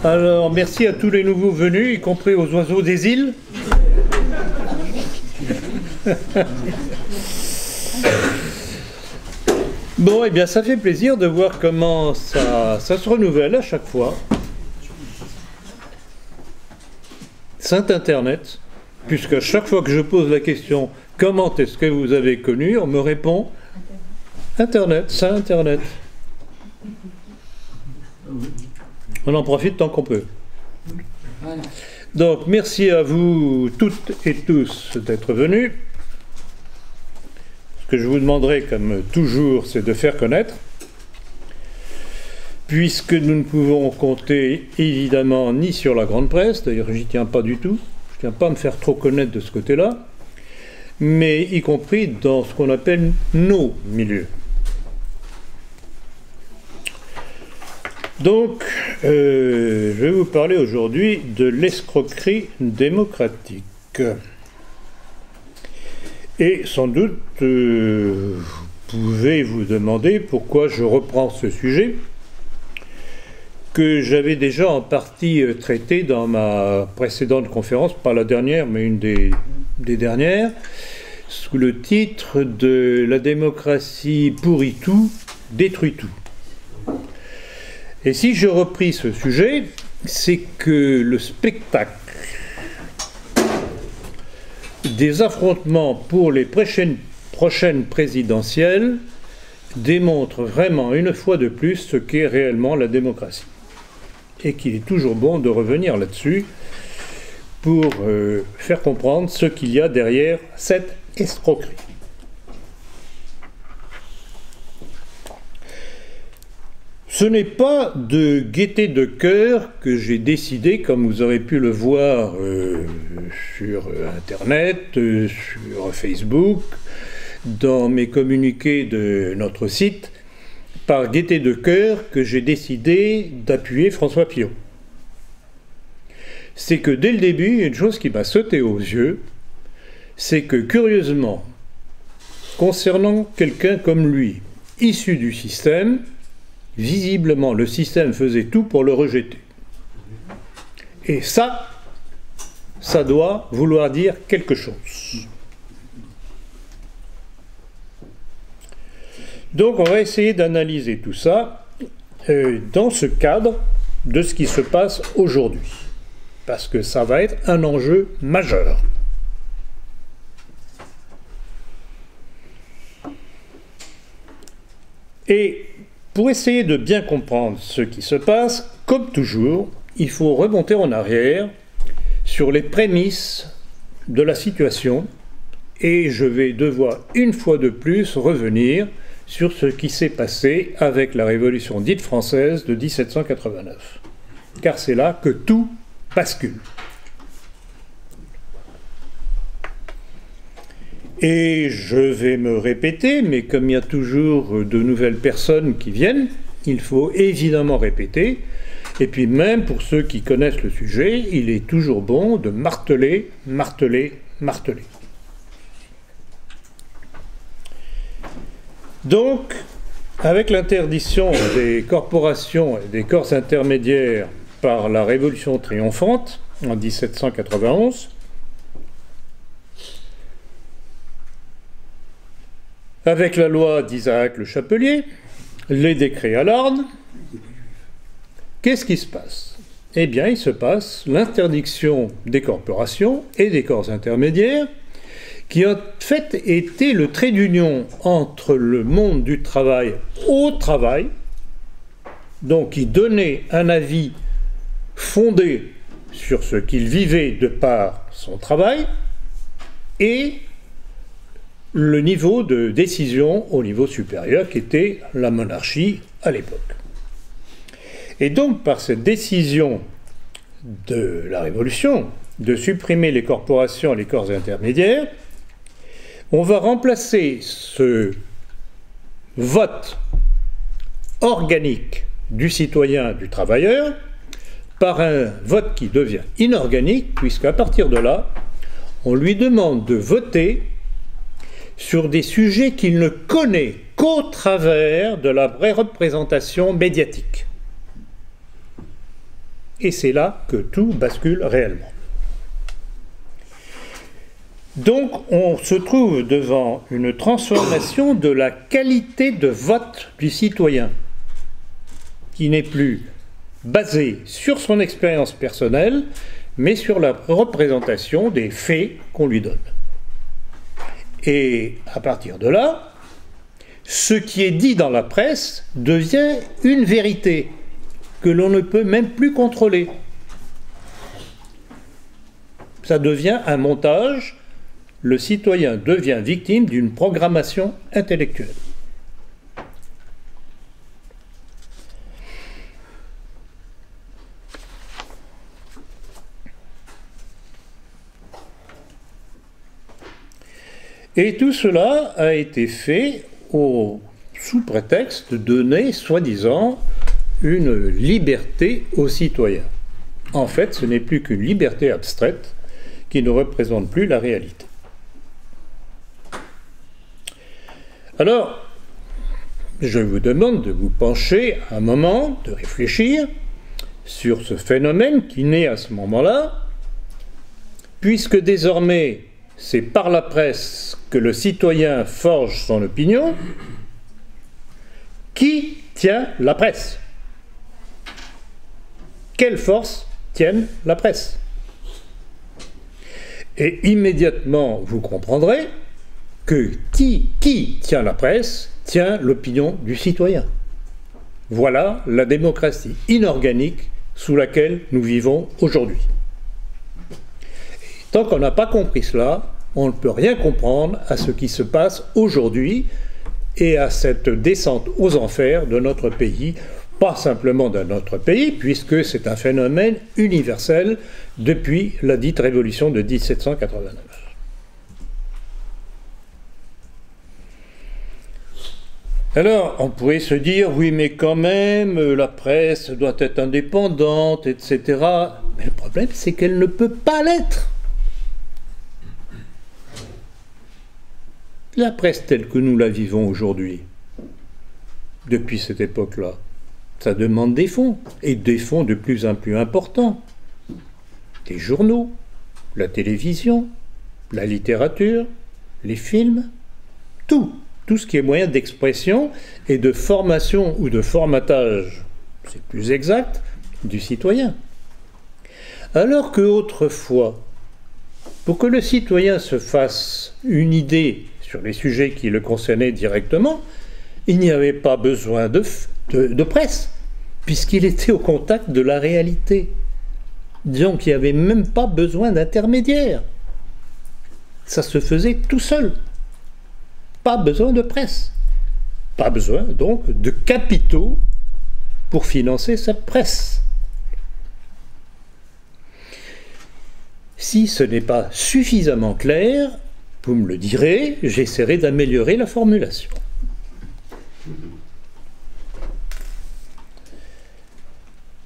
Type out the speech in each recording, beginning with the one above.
Alors, merci à tous les nouveaux venus, y compris aux oiseaux des îles. Bon, eh bien, ça fait plaisir de voir comment ça se renouvelle à chaque fois. Saint Internet, puisque à chaque fois que je pose la question « Comment est-ce que vous avez connu ?», on me répond « Internet, Saint Internet ». On en profite tant qu'on peut. Donc, merci à vous toutes et tous d'être venus. Ce que je vous demanderai, comme toujours, c'est de faire connaître. Puisque nous ne pouvons compter, évidemment, ni sur la grande presse, d'ailleurs, j'y tiens pas du tout, je ne tiens pas à me faire trop connaître de ce côté-là, mais y compris dans ce qu'on appelle nos milieux. Donc, je vais vous parler aujourd'hui de l'escroquerie démocratique. Et sans doute, vous pouvez vous demander pourquoi je reprends ce sujet, que j'avais déjà en partie traité dans ma précédente conférence, pas la dernière, mais une des dernières, sous le titre de « La démocratie pourrit tout, détruit tout ». Et si je repris ce sujet, c'est que le spectacle des affrontements pour les prochaines présidentielles démontre vraiment une fois de plus ce qu'est réellement la démocratie. Et qu'il est toujours bon de revenir là-dessus pour faire comprendre ce qu'il y a derrière cette escroquerie. Ce n'est pas de gaieté de cœur que j'ai décidé, comme vous aurez pu le voir sur Internet, sur Facebook, dans mes communiqués de notre site, par gaieté de cœur que j'ai décidé d'appuyer François Fillon. C'est que dès le début, une chose qui m'a sauté aux yeux, c'est que curieusement, concernant quelqu'un comme lui, issu du système, visiblement, le système faisait tout pour le rejeter. Et ça doit vouloir dire quelque chose. Donc, on va essayer d'analyser tout ça dans ce cadre de ce qui se passe aujourd'hui. Parce que ça va être un enjeu majeur. Et pour essayer de bien comprendre ce qui se passe, comme toujours, il faut remonter en arrière sur les prémices de la situation et je vais devoir une fois de plus revenir sur ce qui s'est passé avec la Révolution dite française de 1789. Car c'est là que tout bascule. Et je vais me répéter, mais comme il y a toujours de nouvelles personnes qui viennent, il faut évidemment répéter. Et puis même pour ceux qui connaissent le sujet, il est toujours bon de marteler, marteler, marteler. Donc, avec l'interdiction des corporations et des corps intermédiaires par la Révolution triomphante en 1791, avec la loi d'Isaac Le Chapelier, les décrets à l'Arne, qu'est-ce qui se passe? Eh bien, il se passe l'interdiction des corporations et des corps intermédiaires, qui en fait était le trait d'union entre le monde du travail au travail, donc qui donnait un avis fondé sur ce qu'il vivait de par son travail, et le niveau de décision au niveau supérieur qui était la monarchie à l'époque. Et donc par cette décision de la Révolution de supprimer les corporations et les corps intermédiaires, on va remplacer ce vote organique du citoyen, du travailleur, par un vote qui devient inorganique, puisqu'à partir de là, on lui demande de voter sur des sujets qu'il ne connaît qu'au travers de la vraie représentation médiatique. Et c'est là que tout bascule réellement. Donc on se trouve devant une transformation de la qualité de vote du citoyen, qui n'est plus basée sur son expérience personnelle, mais sur la représentation des faits qu'on lui donne. Et à partir de là, ce qui est dit dans la presse devient une vérité que l'on ne peut même plus contrôler. Ça devient un montage. Le citoyen devient victime d'une programmation intellectuelle. Et tout cela a été fait sous prétexte de donner, soi-disant, une liberté aux citoyens. En fait, ce n'est plus qu'une liberté abstraite qui ne représente plus la réalité. Alors, je vous demande de vous pencher un moment, de réfléchir sur ce phénomène qui naît à ce moment-là, puisque désormais, c'est par la presse que le citoyen forge son opinion. Qui tient la presse? Quelle force tienne la presse? Et immédiatement, vous comprendrez que qui tient la presse tient l'opinion du citoyen. Voilà la démocratie inorganique sous laquelle nous vivons aujourd'hui. Tant qu'on n'a pas compris cela, on ne peut rien comprendre à ce qui se passe aujourd'hui et à cette descente aux enfers de notre pays, pas simplement de notre pays, puisque c'est un phénomène universel depuis la dite révolution de 1789. Alors, on pourrait se dire, oui, mais quand même, la presse doit être indépendante, etc. Mais le problème, c'est qu'elle ne peut pas l'être. La presse telle que nous la vivons aujourd'hui, depuis cette époque-là, ça demande des fonds, et des fonds de plus en plus importants. Des journaux, la télévision, la littérature, les films, tout ce qui est moyen d'expression et de formation ou de formatage, c'est plus exact, du citoyen. Alors que autrefois, pour que le citoyen se fasse une idée sur les sujets qui le concernaient directement, il n'y avait pas besoin de presse, puisqu'il était au contact de la réalité. Donc il n'y avait même pas besoin d'intermédiaire. Ça se faisait tout seul. Pas besoin de presse. Pas besoin donc de capitaux pour financer cette presse. Si ce n'est pas suffisamment clair, vous me le direz, j'essaierai d'améliorer la formulation.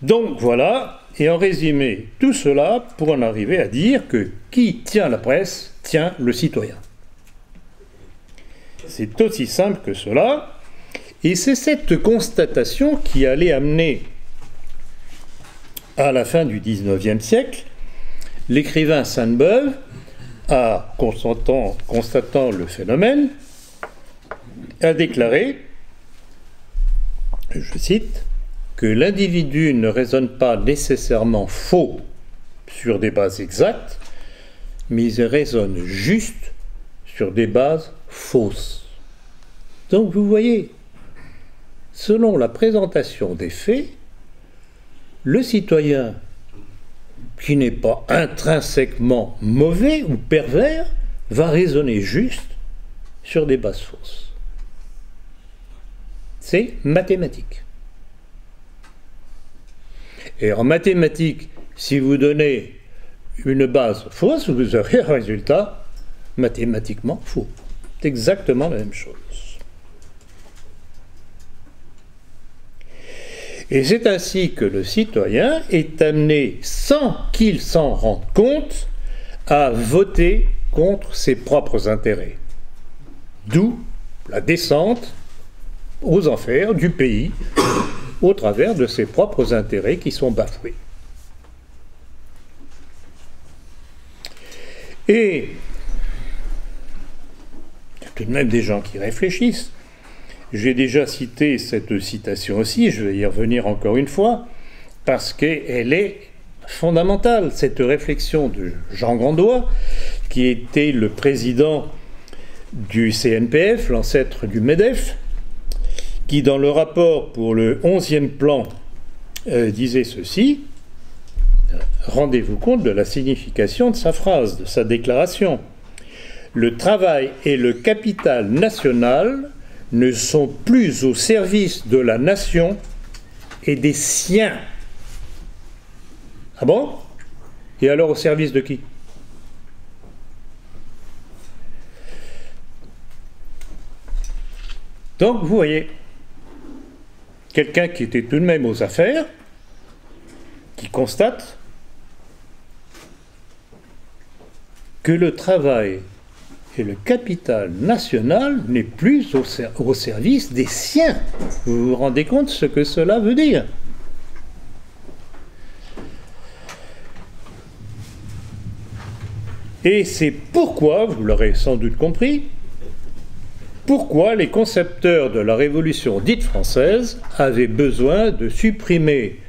Donc voilà, et en résumé, tout cela pour en arriver à dire que qui tient la presse tient le citoyen. C'est aussi simple que cela, et c'est cette constatation qui allait amener, à la fin du XIXe siècle, l'écrivain Sainte-Beuve, constatant le phénomène, a déclaré, je cite, que l'individu ne raisonne pas nécessairement faux sur des bases exactes, mais il raisonne juste sur des bases fausses. Donc vous voyez, selon la présentation des faits, le citoyen qui n'est pas intrinsèquement mauvais ou pervers va raisonner juste sur des bases fausses. C'est mathématique. Et en mathématiques, si vous donnez une base fausse, vous aurez un résultat mathématiquement faux. C'est exactement la même chose. Et c'est ainsi que le citoyen est amené, sans qu'il s'en rende compte, à voter contre ses propres intérêts. D'où la descente aux enfers du pays, au travers de ses propres intérêts qui sont bafoués. Et il y a tout de même des gens qui réfléchissent. J'ai déjà cité cette citation aussi, je vais y revenir encore une fois, parce qu'elle est fondamentale, cette réflexion de Jean Gandois, qui était le président du CNPF, l'ancêtre du MEDEF, qui dans le rapport pour le 11e plan disait ceci. Rendez-vous compte de la signification de sa phrase, de sa déclaration. Le travail et le capital national ne sont plus au service de la nation et des siens. Ah bon? Et alors au service de qui? Donc vous voyez, quelqu'un qui était tout de même aux affaires, qui constate que le travail et le capital national n'est plus au service des siens. Vous vous rendez compte ce que cela veut dire? Et c'est pourquoi, vous l'aurez sans doute compris, pourquoi les concepteurs de la Révolution dite française avaient besoin de supprimer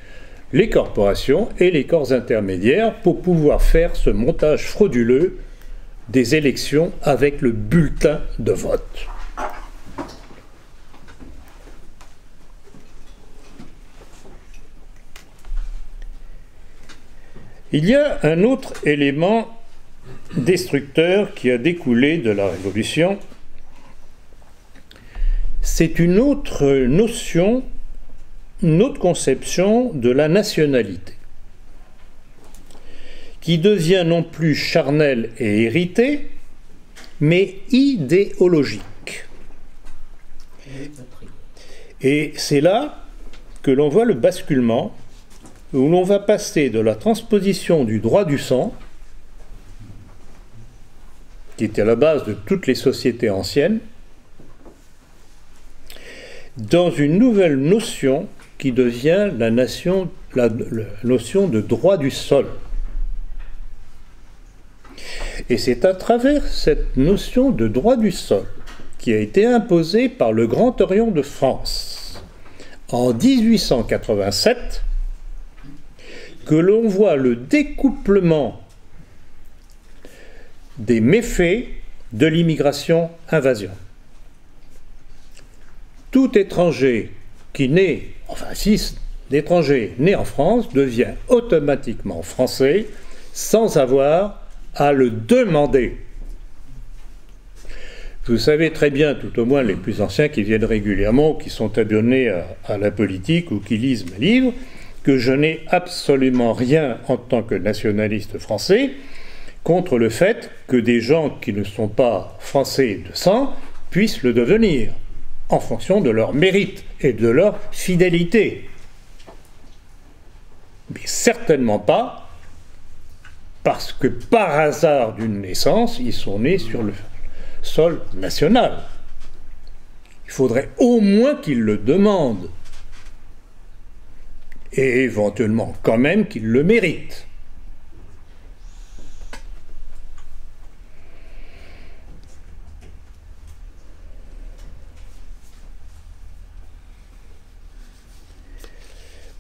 les corporations et les corps intermédiaires pour pouvoir faire ce montage frauduleux des élections avec le bulletin de vote. Il y a un autre élément destructeur qui a découlé de la Révolution. C'est une autre notion, une autre conception de la nationalité, qui devient non plus charnelle et héritée, mais idéologique. Et c'est là que l'on voit le basculement, où l'on va passer de la transposition du droit du sang, qui était à la base de toutes les sociétés anciennes, dans une nouvelle notion qui devient la notion de droit du sol. Et c'est à travers cette notion de droit du sol qui a été imposée par le Grand Orient de France en 1887 que l'on voit le découplement des méfaits de l'immigration-invasion. Tout étranger qui naît, enfin 6 d'étrangers nés en France, devient automatiquement français sans avoir à le demander. Vous savez très bien, tout au moins les plus anciens qui viennent régulièrement, ou qui sont abonnés à la politique ou qui lisent mes livres, que je n'ai absolument rien en tant que nationaliste français contre le fait que des gens qui ne sont pas français de sang puissent le devenir, en fonction de leur mérite et de leur fidélité. Mais certainement pas parce que par hasard d'une naissance, ils sont nés sur le sol national. Il faudrait au moins qu'ils le demandent. Et éventuellement quand même qu'ils le méritent.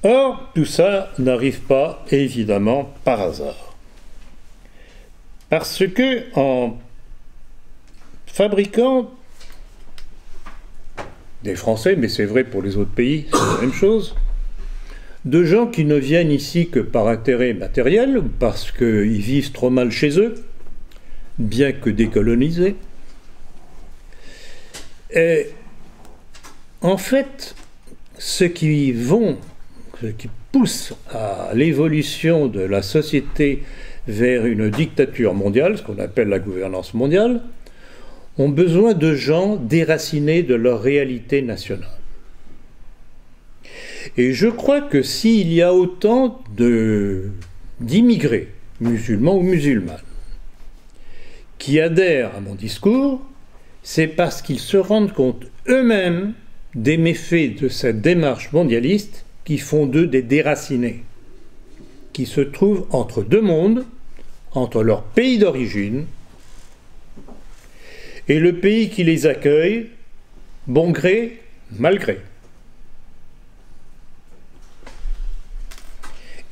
Or, tout ça n'arrive pas, évidemment, par hasard. Parce que, en fabriquant des Français, mais c'est vrai pour les autres pays, c'est la même chose, de gens qui ne viennent ici que par intérêt matériel, parce qu'ils vivent trop mal chez eux, bien que décolonisés. Et en fait, ce qui pousse à l'évolution de la société vers une dictature mondiale, ce qu'on appelle la gouvernance mondiale, ont besoin de gens déracinés de leur réalité nationale. Et je crois que s'il y a autant d'immigrés, musulmans ou musulmanes, qui adhèrent à mon discours, c'est parce qu'ils se rendent compte eux-mêmes des méfaits de cette démarche mondialiste qui font d'eux des déracinés, qui se trouvent entre deux mondes, entre leur pays d'origine et le pays qui les accueille, bon gré, mal gré.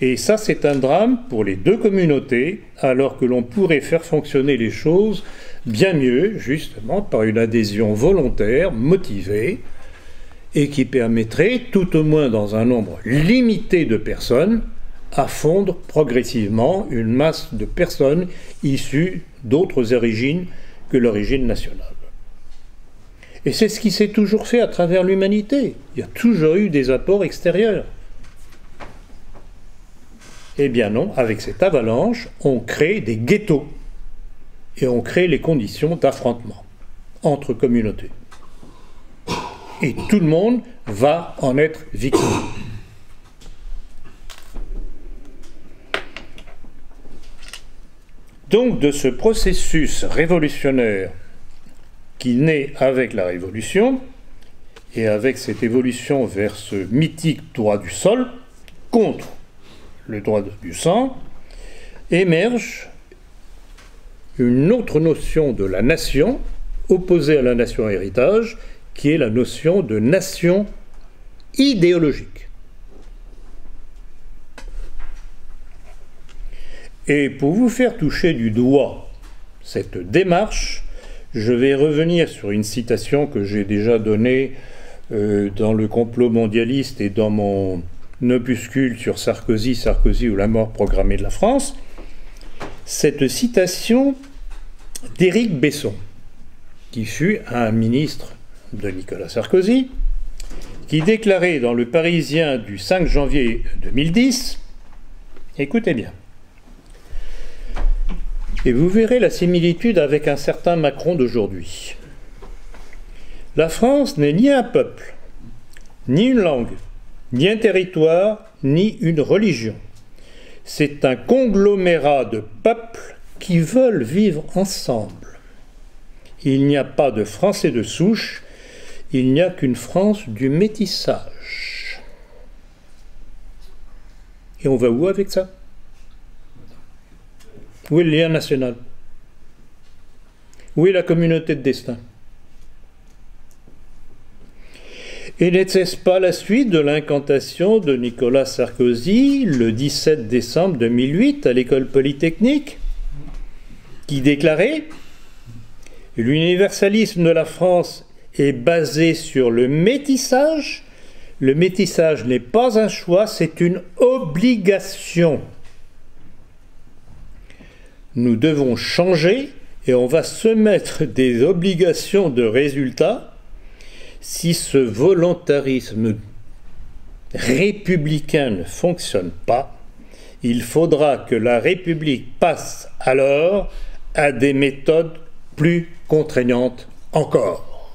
Et ça, c'est un drame pour les deux communautés, alors que l'on pourrait faire fonctionner les choses bien mieux, justement, par une adhésion volontaire, motivée, et qui permettrait, tout au moins dans un nombre limité de personnes, à fondre progressivement une masse de personnes issues d'autres origines que l'origine nationale. Et c'est ce qui s'est toujours fait à travers l'humanité. Il y a toujours eu des apports extérieurs. Eh bien non, avec cette avalanche, on crée des ghettos et on crée les conditions d'affrontement entre communautés. Et tout le monde va en être victime. Donc de ce processus révolutionnaire qui naît avec la Révolution et avec cette évolution vers ce mythique droit du sol contre le droit du sang, émerge une autre notion de la nation, opposée à la nation héritage, qui est la notion de nation idéologique. Et pour vous faire toucher du doigt cette démarche, je vais revenir sur une citation que j'ai déjà donnée dans le complot mondialiste et dans mon opuscule sur Sarkozy ou la mort programmée de la France, cette citation d'Éric Besson, qui fut un ministre de Nicolas Sarkozy, qui déclarait dans Le Parisien du 5 janvier 2010, écoutez bien, et vous verrez la similitude avec un certain Macron d'aujourd'hui. La France n'est ni un peuple, ni une langue, ni un territoire, ni une religion. C'est un conglomérat de peuples qui veulent vivre ensemble. Il n'y a pas de Français de souche, il n'y a qu'une France du métissage. Et on va où avec ça? Où est le lien national? Où est la communauté de destin? Et n'était-ce pas la suite de l'incantation de Nicolas Sarkozy le 17 décembre 2008 à l'école polytechnique, qui déclarait « L'universalisme de la France est basé sur le métissage. Le métissage n'est pas un choix, c'est une obligation. Nous devons changer et on va se mettre des obligations de résultats. Si ce volontarisme républicain ne fonctionne pas, il faudra que la République passe alors à des méthodes plus contraignantes encore.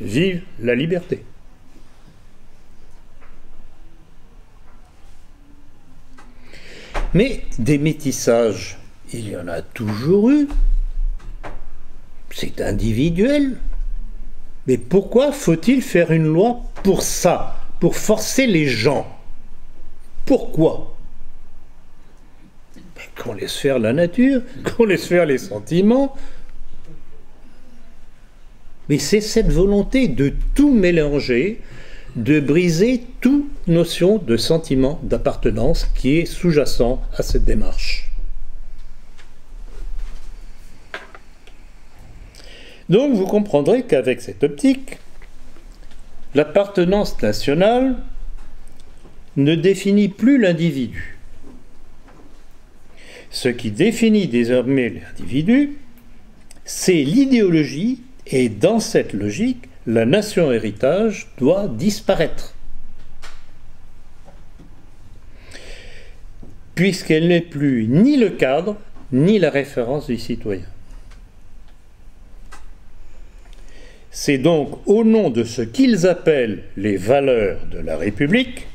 Vive la liberté! Mais des métissages, il y en a toujours eu. C'est individuel. Mais pourquoi faut-il faire une loi pour ça, pour forcer les gens? Pourquoi? Qu'on laisse faire la nature, qu'on laisse faire les sentiments. Mais c'est cette volonté de tout mélanger, de briser toute notion de sentiment d'appartenance qui est sous-jacent à cette démarche. Donc vous comprendrez qu'avec cette optique, l'appartenance nationale ne définit plus l'individu. Ce qui définit désormais l'individu, c'est l'idéologie, et dans cette logique, la nation héritage doit disparaître. Puisqu'elle n'est plus ni le cadre, ni la référence du citoyen. C'est donc au nom de ce qu'ils appellent les valeurs de la République,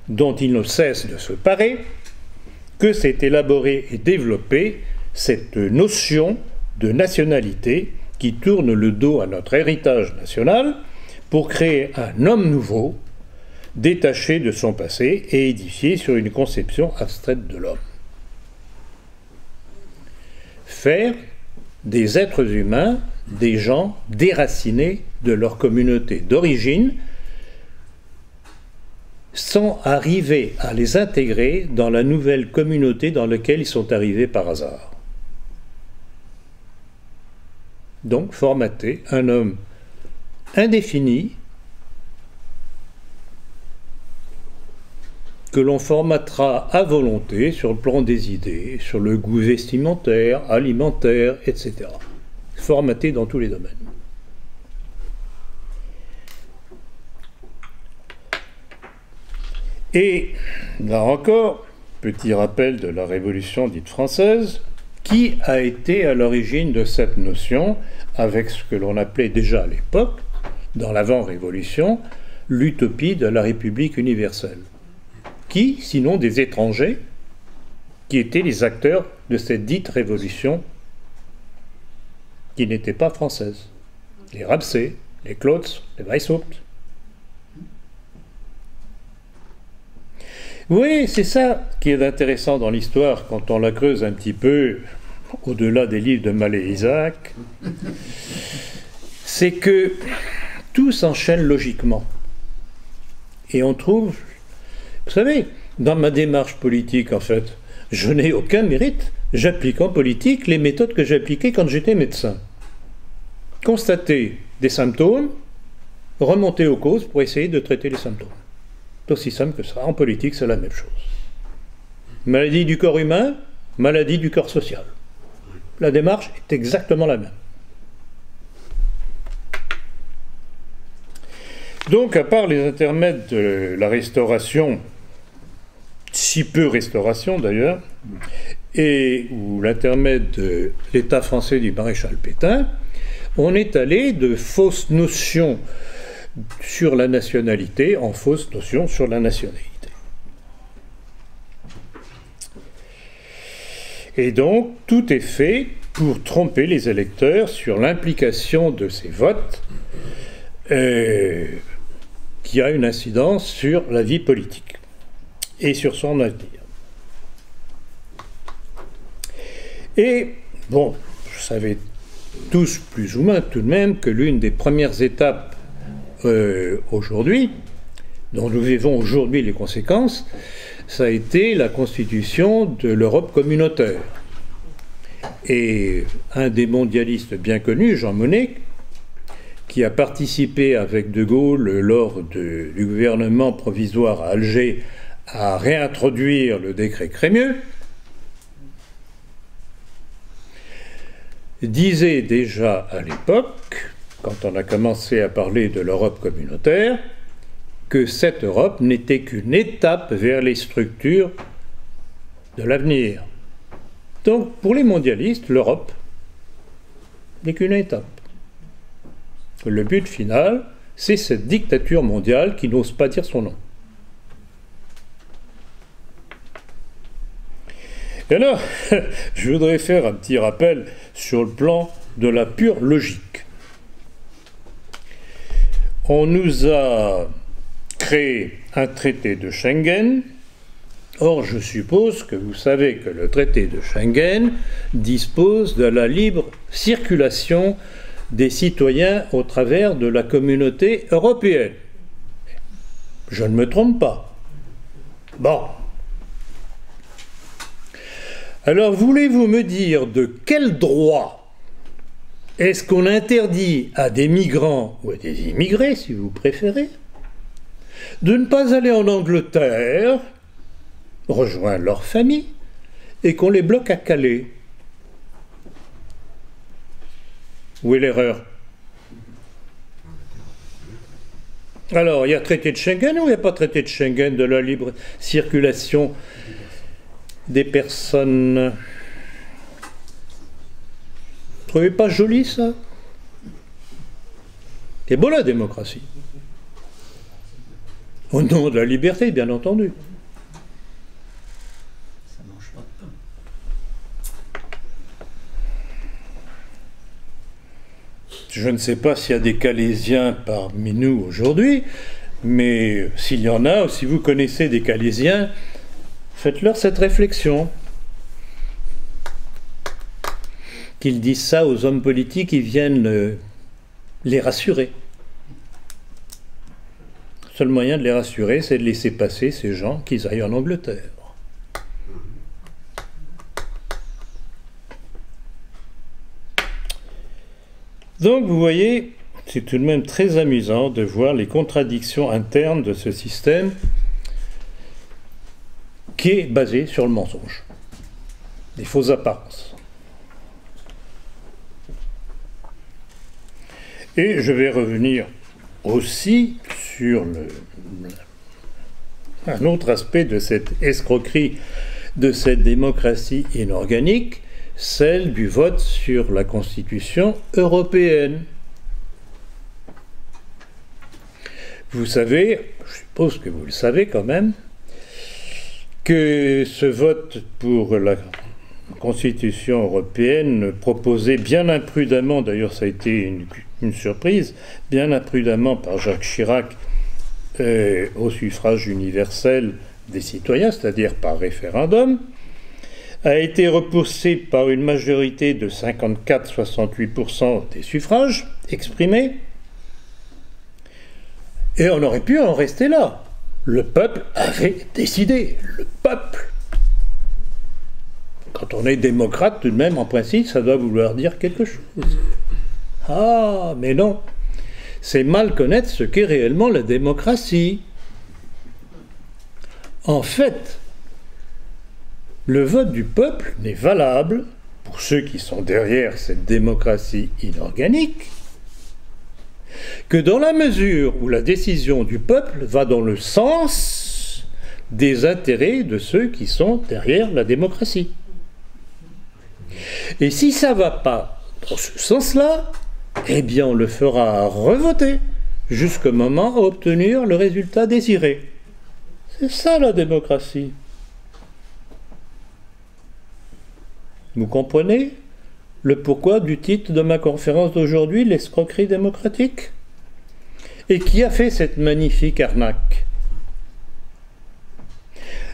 dont ils ne cessent de se parer, que s'est élaborée et développée cette notion de nationalité qui tourne le dos à notre héritage national pour créer un homme nouveau, détaché de son passé et édifié sur une conception abstraite de l'homme. Faire des êtres humains des gens déracinés de leur communauté d'origine sans arriver à les intégrer dans la nouvelle communauté dans laquelle ils sont arrivés par hasard. Donc formater un homme indéfini que l'on formatera à volonté sur le plan des idées, sur le goût vestimentaire, alimentaire, etc. Formaté dans tous les domaines. Et là encore, petit rappel de la Révolution dite française, qui a été à l'origine de cette notion, avec ce que l'on appelait déjà à l'époque, dans l'avant-révolution, l'utopie de la République universelle. Qui, sinon des étrangers, qui étaient les acteurs de cette dite révolution, qui n'étaient pas françaises. Les Rabsay, les Klotz, les Weishaupt. Oui, c'est ça qui est intéressant dans l'histoire quand on la creuse un petit peu au-delà des livres de Mallet et Isaac. C'est que tout s'enchaîne logiquement. Et on trouve, vous savez, dans ma démarche politique, en fait, je n'ai aucun mérite. J'applique en politique les méthodes que j'appliquais quand j'étais médecin. Constater des symptômes, remonter aux causes pour essayer de traiter les symptômes. C'est aussi simple que ça. En politique, c'est la même chose. Maladie du corps humain, maladie du corps social. La démarche est exactement la même. Donc, à part les intermèdes de la restauration, si peu restauration d'ailleurs, ou l'intermède de l'État français du maréchal Pétain, on est allé de fausses notions sur la nationalité en fausses notions sur la nationalité. Et donc, tout est fait pour tromper les électeurs sur l'implication de ces votes qui a une incidence sur la vie politique et sur son avenir. Et, bon, vous savez tous plus ou moins tout de même que l'une des premières étapes aujourd'hui, dont nous vivons aujourd'hui les conséquences, ça a été la constitution de l'Europe communautaire. Et un des mondialistes bien connus, Jean Monnet, qui a participé avec De Gaulle lors du gouvernement provisoire à Alger à réintroduire le décret Crémieux, disait déjà à l'époque, quand on a commencé à parler de l'Europe communautaire, que cette Europe n'était qu'une étape vers les structures de l'avenir. Donc, pour les mondialistes, l'Europe n'est qu'une étape. Le but final, c'est cette dictature mondiale qui n'ose pas dire son nom. Et alors, je voudrais faire un petit rappel sur le plan de la pure logique. On nous a créé un traité de Schengen. Or, je suppose que vous savez que le traité de Schengen dispose de la libre circulation des citoyens au travers de la communauté européenne. Je ne me trompe pas. Bon. Alors, voulez-vous me dire de quel droit est-ce qu'on interdit à des migrants, ou à des immigrés, si vous préférez, de ne pas aller en Angleterre, rejoindre leur famille, et qu'on les bloque à Calais? Où est l'erreur? Alors, il y a traité de Schengen ou il n'y a pas traité de Schengen de la libre circulation des personnes? Vous trouvez pas joli, ça? C'est beau, la démocratie. Au nom de la liberté, bien entendu. Ça mange pas de pain. Je ne sais pas s'il y a des Calaisiens parmi nous aujourd'hui, Mais s'il y en a, ou si vous connaissez des Calaisiens, faites-leur cette réflexion. Qu'ils disent ça aux hommes politiques, ils viennent les rassurer. Le seul moyen de les rassurer, c'est de laisser passer ces gens qu'ils aillent en Angleterre. Donc vous voyez, c'est tout de même très amusant de voir les contradictions internes de ce système qui est basé sur le mensonge, des fausses apparences. Et je vais revenir aussi sur un autre aspect de cette escroquerie, de cette démocratie inorganique, celle du vote sur la Constitution européenne. Vous savez, je suppose que vous le savez quand même, que ce vote pour la Constitution européenne proposé bien imprudemment, d'ailleurs ça a été une surprise, bien imprudemment par Jacques Chirac au suffrage universel des citoyens, c'est-à-dire par référendum, a été repoussé par une majorité de 54-68% des suffrages exprimés, et on aurait pu en rester là. Le peuple avait décidé, le peuple. Quand on est démocrate, tout de même, en principe, ça doit vouloir dire quelque chose. Ah, mais non. C'est mal connaître ce qu'est réellement la démocratie. En fait, le vote du peuple n'est valable, pour ceux qui sont derrière cette démocratie inorganique, que dans la mesure où la décision du peuple va dans le sens des intérêts de ceux qui sont derrière la démocratie. Et si ça ne va pas dans ce sens-là, eh bien on le fera revoter jusqu'au moment à obtenir le résultat désiré. C'est ça la démocratie. Vous comprenez le pourquoi du titre de ma conférence d'aujourd'hui, l'escroquerie démocratique? Et qui a fait cette magnifique arnaque?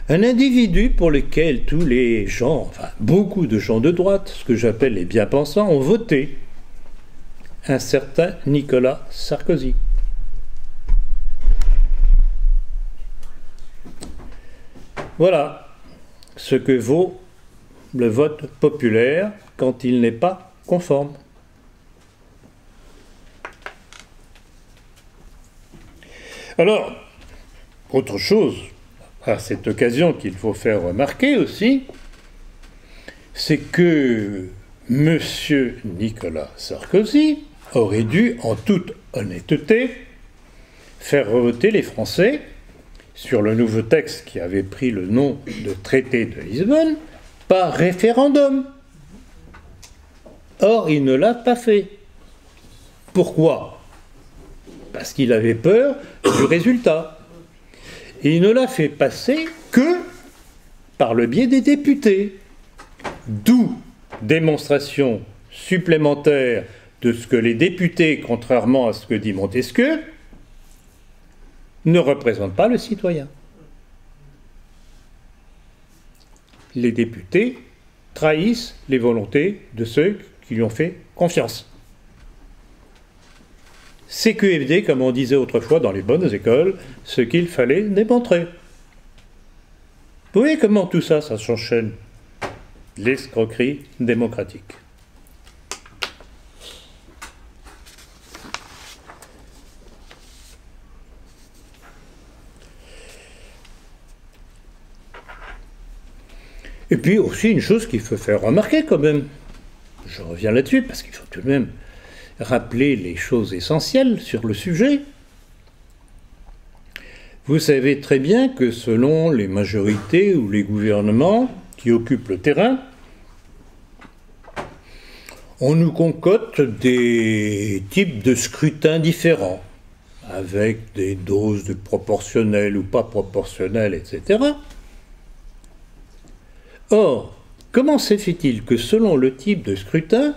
Un individu pour lequel tous les gens, enfin beaucoup de gens de droite, ce que j'appelle les bien-pensants, ont voté, un certain Nicolas Sarkozy. Voilà ce que vaut le vote populaire quand il n'est pas conforme. Alors, autre chose, à cette occasion qu'il faut faire remarquer aussi, c'est que M. Nicolas Sarkozy aurait dû, en toute honnêteté, faire voter les Français sur le nouveau texte qui avait pris le nom de traité de Lisbonne par référendum. Or, il ne l'a pas fait. Pourquoi? Parce qu'il avait peur du résultat. Et il ne l'a fait passer que par le biais des députés. D'où démonstration supplémentaire de ce que les députés, contrairement à ce que dit Montesquieu, ne représentent pas le citoyen. Les députés trahissent les volontés de ceux qui lui ont fait confiance. CQFD, comme on disait autrefois dans les bonnes écoles, ce qu'il fallait démontrer. Vous voyez comment tout ça, ça s'enchaîne? L'escroquerie démocratique. Et puis aussi une chose qu'il faut faire remarquer quand même, je reviens là-dessus parce qu'il faut tout de même rappeler les choses essentielles sur le sujet. Vous savez très bien que selon les majorités ou les gouvernements qui occupent le terrain, on nous concocte des types de scrutins différents, avec des doses de proportionnelles ou pas proportionnelles, etc. Or, comment se fait-il que selon le type de scrutin,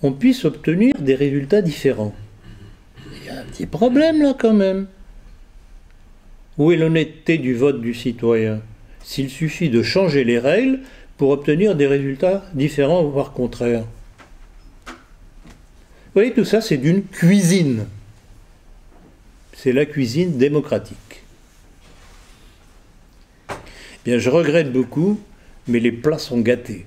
on puisse obtenir des résultats différents? Il y a un petit problème là quand même. Où est l'honnêteté du vote du citoyen? S'il suffit de changer les règles pour obtenir des résultats différents, voire contraires. Vous voyez, tout ça, c'est d'une cuisine. C'est la cuisine démocratique. Bien, je regrette beaucoup, mais les plats sont gâtés.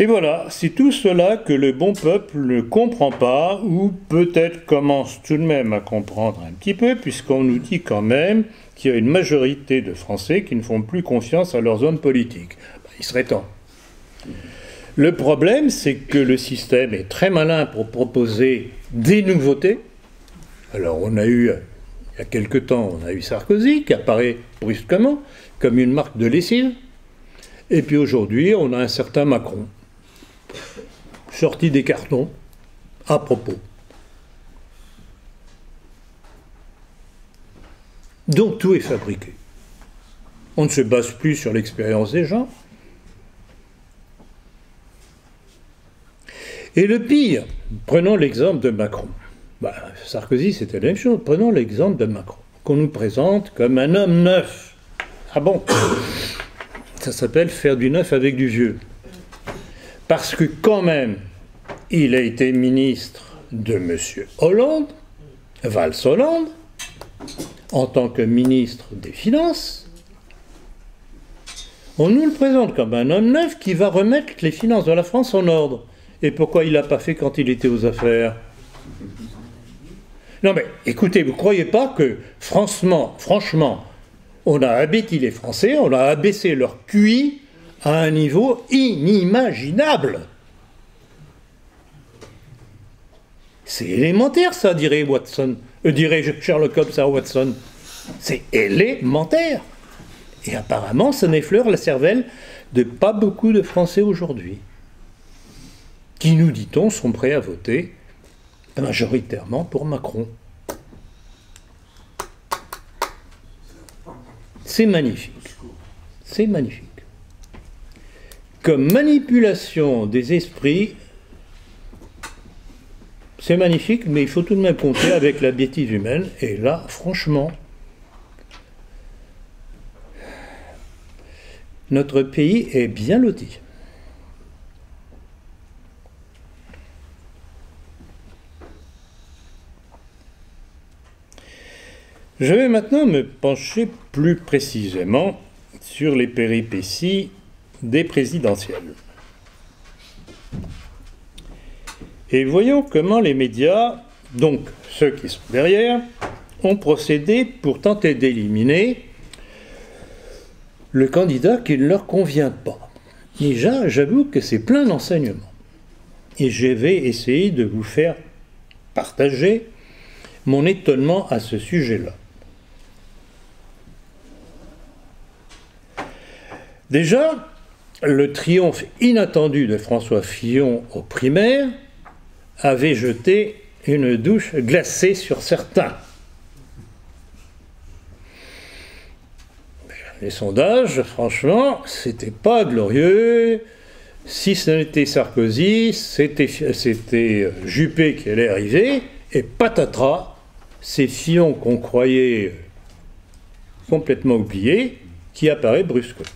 Et voilà, c'est tout cela que le bon peuple ne comprend pas, ou peut-être commence tout de même à comprendre un petit peu, puisqu'on nous dit quand même qu'il y a une majorité de Français qui ne font plus confiance à leurs hommes politiques. Il serait temps. Le problème, c'est que le système est très malin pour proposer des nouveautés. Alors on a eu, il y a quelque temps, on a eu Sarkozy qui apparaît brusquement comme une marque de lessive. Et puis aujourd'hui, on a un certain Macron, sorti des cartons, à propos. Donc tout est fabriqué. On ne se base plus sur l'expérience des gens. Et le pire, prenons l'exemple de Macron. Sarkozy, c'était la même chose. Prenons l'exemple de Macron, qu'on nous présente comme un homme neuf. Ah bon? Ça s'appelle faire du neuf avec du vieux. Parce que quand même, il a été ministre de M. Hollande, Valls-Hollande, en tant que ministre des Finances. On nous le présente comme un homme neuf qui va remettre les finances de la France en ordre. Et pourquoi il ne l'a pas fait quand il était aux affaires? Non mais, écoutez, vous ne croyez pas que, franchement, on a abaissé les Français, on a abaissé leur QI à un niveau inimaginable. C'est élémentaire, ça, dirait Watson. Dirait Sherlock Holmes à Watson. C'est élémentaire. Et apparemment, ça n'effleure la cervelle de pas beaucoup de Français aujourd'hui, qui, nous dit-on, sont prêts à voter majoritairement pour Macron. C'est magnifique. C'est magnifique. Comme manipulation des esprits, c'est magnifique, mais il faut tout de même compter avec la bêtise humaine. Et là, franchement, notre pays est bien loti. Je vais maintenant me pencher plus précisément sur les péripéties des présidentielles. Et voyons comment les médias, donc ceux qui sont derrière, ont procédé pour tenter d'éliminer le candidat qui ne leur convient pas. Déjà, j'avoue que c'est plein d'enseignements. Et je vais essayer de vous faire partager mon étonnement à ce sujet-là. Déjà, le triomphe inattendu de François Fillon aux primaires avait jeté une douche glacée sur certains. Les sondages, franchement, c'était pas glorieux. Si ce n'était Sarkozy, c'était Juppé qui allait arriver, et patatras, c'est Fillon qu'on croyait complètement oublié, qui apparaît brusquement.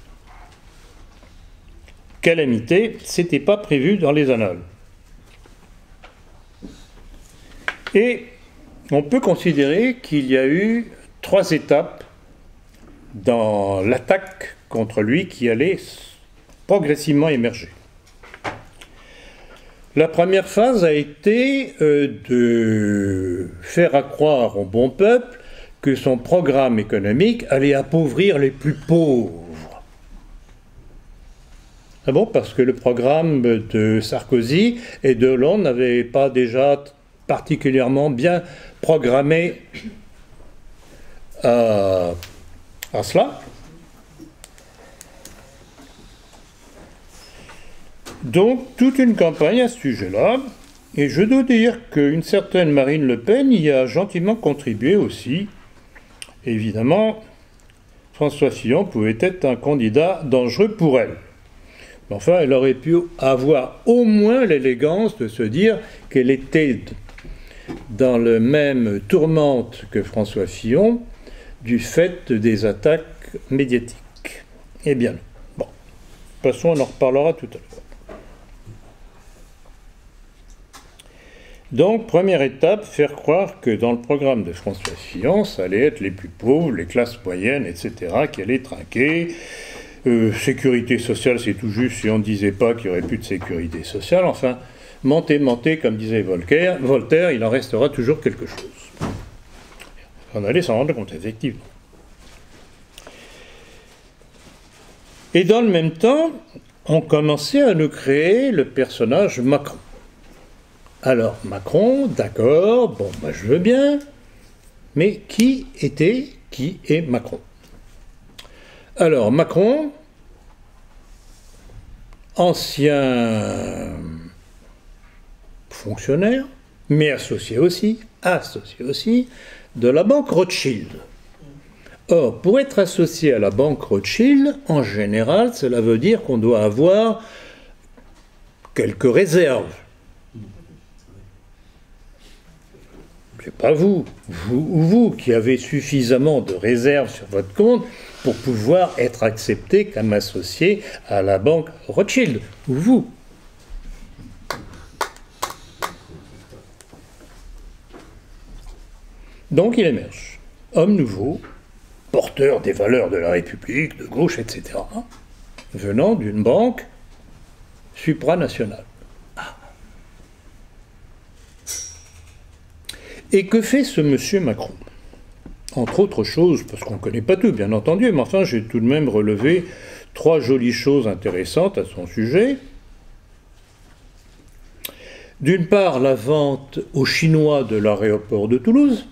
Calamité, c'était pas prévu dans les annales. Et on peut considérer qu'il y a eu 3 étapes dans l'attaque contre lui qui allait progressivement émerger. La première phase a été de faire accroire au bon peuple que son programme économique allait appauvrir les plus pauvres. Ah bon, parce que le programme de Sarkozy et de Hollande n'avait pas déjà particulièrement bien programmé à cela. Donc, toute une campagne à ce sujet-là, et je dois dire qu'une certaine Marine Le Pen y a gentiment contribué aussi. Évidemment, François Fillon pouvait être un candidat dangereux pour elle. Enfin, elle aurait pu avoir au moins l'élégance de se dire qu'elle était dans le même tourmente que François Fillon du fait des attaques médiatiques. Eh bien, bon, de toute façon, on en reparlera tout à l'heure. Donc, première étape, faire croire que dans le programme de François Fillon, ça allait être les plus pauvres, les classes moyennes, etc., qui allaient trinquer. Sécurité sociale, c'est tout juste si on ne disait pas qu'il n'y aurait plus de sécurité sociale. Enfin, mentez, comme disait Voltaire, il en restera toujours quelque chose. On allait s'en rendre compte, effectivement. Et dans le même temps, on commençait à nous créer le personnage Macron. Alors, Macron, d'accord, bon, moi je veux bien, mais qui est Macron? Alors, Macron, ancien fonctionnaire, mais associé aussi, de la banque Rothschild. Or, pour être associé à la banque Rothschild, en général, cela veut dire qu'on doit avoir quelques réserves. C'est pas vous qui avez suffisamment de réserves sur votre compte pour pouvoir être accepté comme associé à la banque Rothschild, ou vous. Donc il émerge, homme nouveau, porteur des valeurs de la République, de gauche, etc., venant d'une banque supranationale. Et que fait ce monsieur Macron? Entre autres choses, parce qu'on ne connaît pas tout, bien entendu, mais enfin, j'ai tout de même relevé 3 jolies choses intéressantes à son sujet. D'une part, la vente aux Chinois de l'aéroport de Toulouse.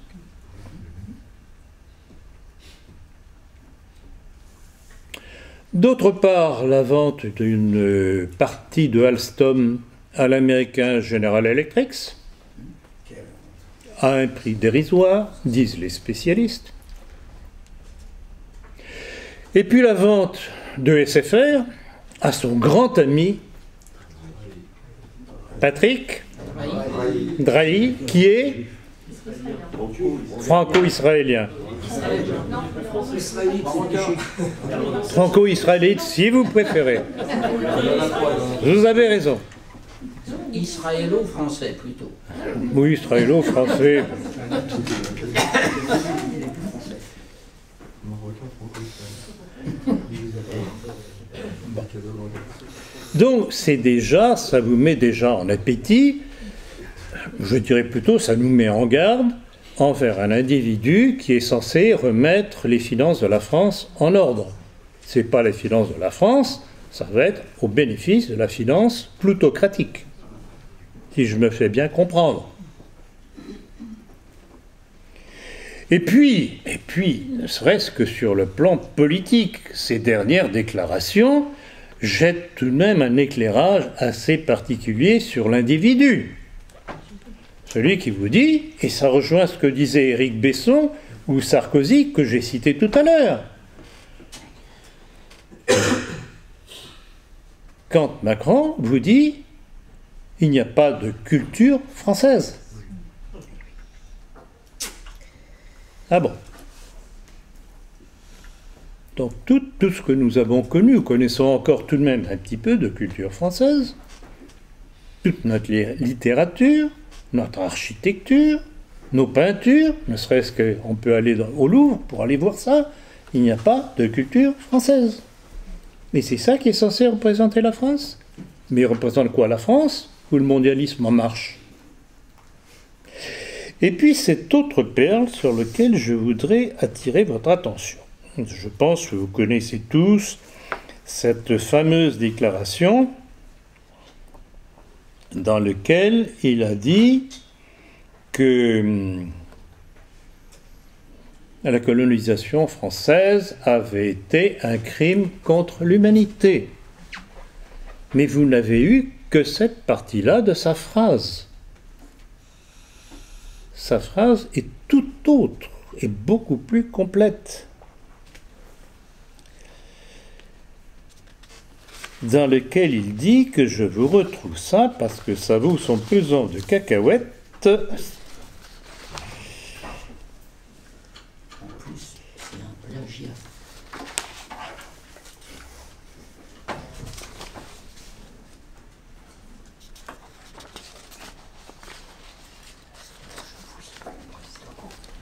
D'autre part, la vente d'une partie de Alstom à l'américain General Electric, à un prix dérisoire, disent les spécialistes. Et puis la vente de SFR à son grand ami Patrick Drahi, qui est franco-israélien. Franco-israélite, si vous préférez. Vous avez raison. Israélo-français, plutôt. Oui, israélo-français. Donc, c'est déjà, ça vous met déjà en appétit, je dirais plutôt, ça nous met en garde envers un individu qui est censé remettre les finances de la France en ordre. Ce n'est pas les finances de la France, ça va être au bénéfice de la finance plutocratique, si je me fais bien comprendre. Et puis, ne serait-ce que sur le plan politique, ces dernières déclarations jettent tout de même un éclairage assez particulier sur l'individu. Celui qui vous dit, et ça rejoint ce que disait Éric Besson ou Sarkozy, que j'ai cité tout à l'heure. Quand Macron vous dit, il n'y a pas de culture française. Ah bon. Donc tout ce que nous avons connu, connaissons encore tout de même un petit peu de culture française, toute notre littérature, notre architecture, nos peintures, ne serait-ce qu'on peut aller au Louvre pour aller voir ça, il n'y a pas de culture française. Et c'est ça qui est censé représenter la France. Mais il représente quoi, la France, où le mondialisme en marche? Et puis cette autre perle sur laquelle je voudrais attirer votre attention. Je pense que vous connaissez tous cette fameuse déclaration dans laquelle il a dit que la colonisation française avait été un crime contre l'humanité. Mais vous n'avez eu que cette partie-là de sa phrase. Sa phrase est tout autre et beaucoup plus complète. Dans lequel il dit que je vous retrouve ça parce que ça vaut son pesant de cacahuètes.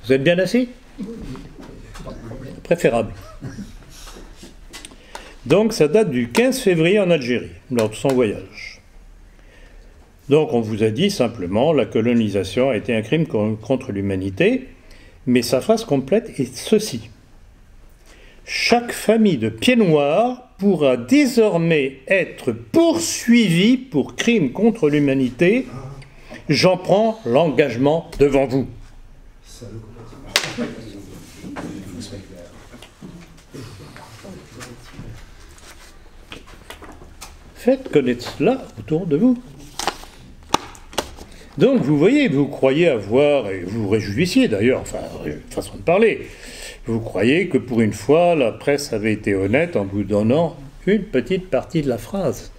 Vous êtes bien assis? Préférable. Donc ça date du 15 février en Algérie, lors de son voyage. Donc on vous a dit simplement la colonisation a été un crime contre l'humanité, mais sa phrase complète est ceci. Chaque famille de pieds noirs pourra désormais être poursuivie pour crime contre l'humanité. J'en prends l'engagement devant vous. Faites connaître cela autour de vous. Donc vous voyez, vous croyez avoir, et vous vous réjouissiez d'ailleurs, enfin, façon de parler, vous croyez que pour une fois, la presse avait été honnête en vous donnant une petite partie de la phrase.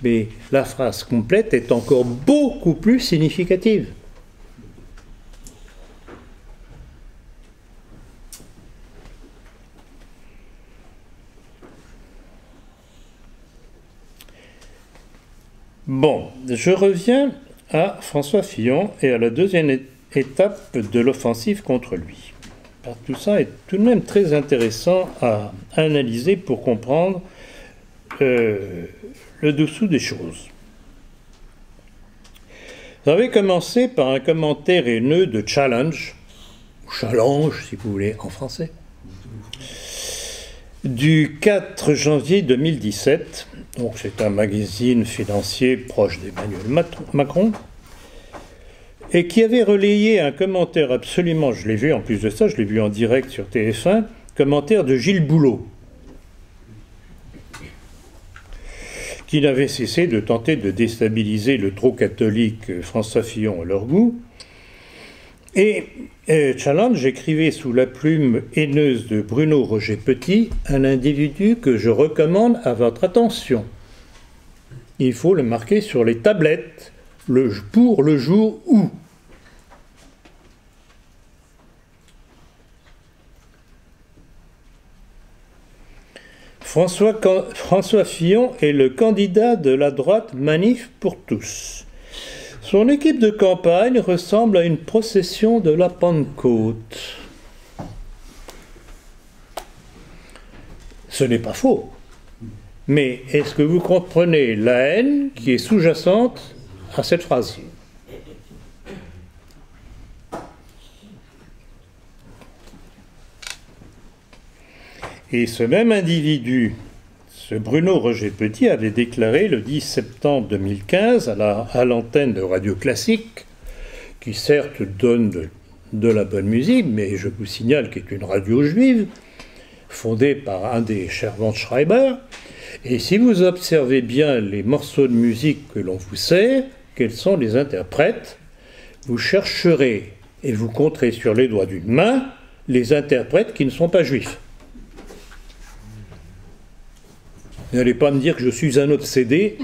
Mais la phrase complète est encore beaucoup plus significative. Bon, je reviens à François Fillon et à la deuxième étape de l'offensive contre lui. Tout ça est tout de même très intéressant à analyser pour comprendre le dessous des choses. Vous avez commencé par un commentaire haineux de Challenge, ou Challenge si vous voulez en français, du 4 janvier 2017. Donc c'est un magazine financier proche d'Emmanuel Macron, et qui avait relayé un commentaire absolument, je l'ai vu en plus de ça, je l'ai vu en direct sur TF1, commentaire de Gilles Boulot, qui n'avait cessé de tenter de déstabiliser le trop catholique François Fillon à leur goût. Et Challenge écrivait sous la plume haineuse de Bruno Roger Petit un individu que je recommande à votre attention. Il faut le marquer sur les tablettes pour le jour où. François Fillon est le candidat de la droite Manif pour tous. Son équipe de campagne ressemble à une procession de la Pentecôte. Ce n'est pas faux. Mais est-ce que vous comprenez la haine qui est sous-jacente à cette phrase ? Et ce même individu, ce Bruno Roger Petit, avait déclaré le 10 septembre 2015 à l'antenne de Radio Classique, qui certes donne de la bonne musique, mais je vous signale qu'elle est une radio juive, fondée par un des Schreiber. Et si vous observez bien les morceaux de musique que l'on vous sert, quels sont les interprètes, vous chercherez et vous compterez sur les doigts d'une main les interprètes qui ne sont pas juifs. N'allez pas me dire que je suis un obsédé,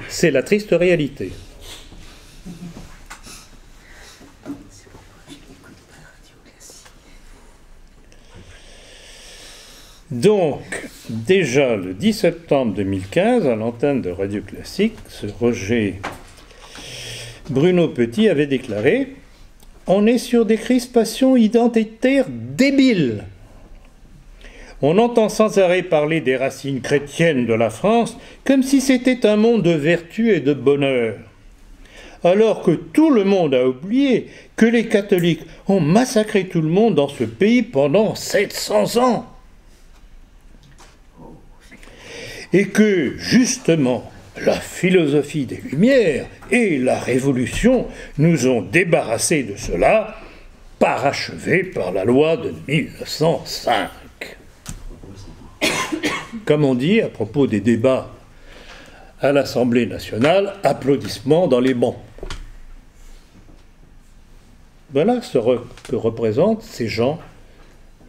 c'est la triste réalité. Donc, déjà le 10 septembre 2015, à l'antenne de Radio Classique, ce Bruno Petit avait déclaré « On est sur des crispations identitaires débiles. On entend sans arrêt parler des racines chrétiennes de la France comme si c'était un monde de vertu et de bonheur. Alors que tout le monde a oublié que les catholiques ont massacré tout le monde dans ce pays pendant 700 ans. Et que, justement, la philosophie des Lumières et la Révolution nous ont débarrassés de cela, parachevés par la loi de 1905. Comme on dit à propos des débats à l'Assemblée nationale, applaudissements dans les bancs. Voilà ce que représentent ces gens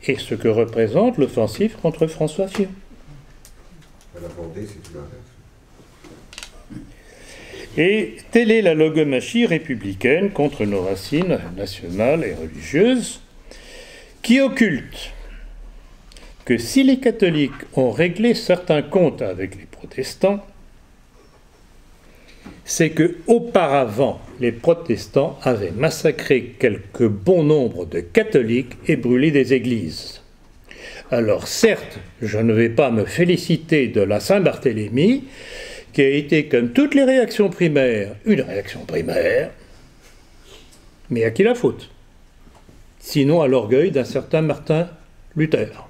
et ce que représente l'offensive contre François Fillon. La Vendée, c'est tout l'inverse. Et telle est la logomachie républicaine contre nos racines nationales et religieuses, qui occulte que si les catholiques ont réglé certains comptes avec les protestants, c'est que auparavant, les protestants avaient massacré quelques bon nombre de catholiques et brûlé des églises. Alors certes, je ne vais pas me féliciter de la Saint-Barthélemy, qui a été, comme toutes les réactions primaires, une réaction primaire, mais à qui la faute? Sinon à l'orgueil d'un certain Martin Luther.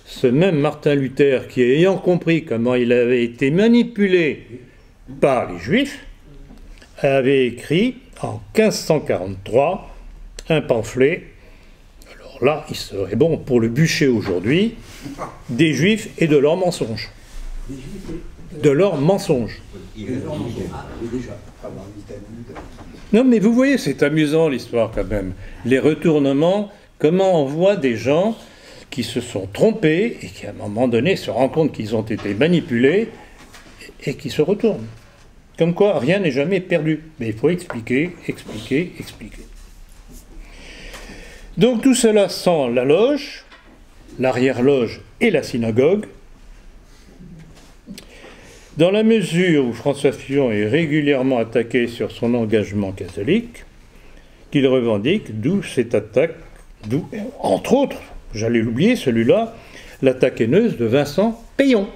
Ce même Martin Luther qui, ayant compris comment il avait été manipulé par les Juifs, avait écrit en 1543 un pamphlet. Alors là, il serait bon pour le bûcher aujourd'hui, des Juifs et de leurs mensonges. De leurs mensonges. Non, mais vous voyez, c'est amusant l'histoire quand même. Les retournements, comment on voit des gens qui se sont trompés et qui à un moment donné se rendent compte qu'ils ont été manipulés et qui se retournent. Comme quoi, rien n'est jamais perdu. Mais il faut expliquer, expliquer, expliquer. Donc tout cela sent la loge, l'arrière-loge et la synagogue. Dans la mesure où François Fillon est régulièrement attaqué sur son engagement catholique, qu'il revendique, d'où cette attaque, d'où, entre autres, j'allais l'oublier celui-là, l'attaque haineuse de Vincent Payon.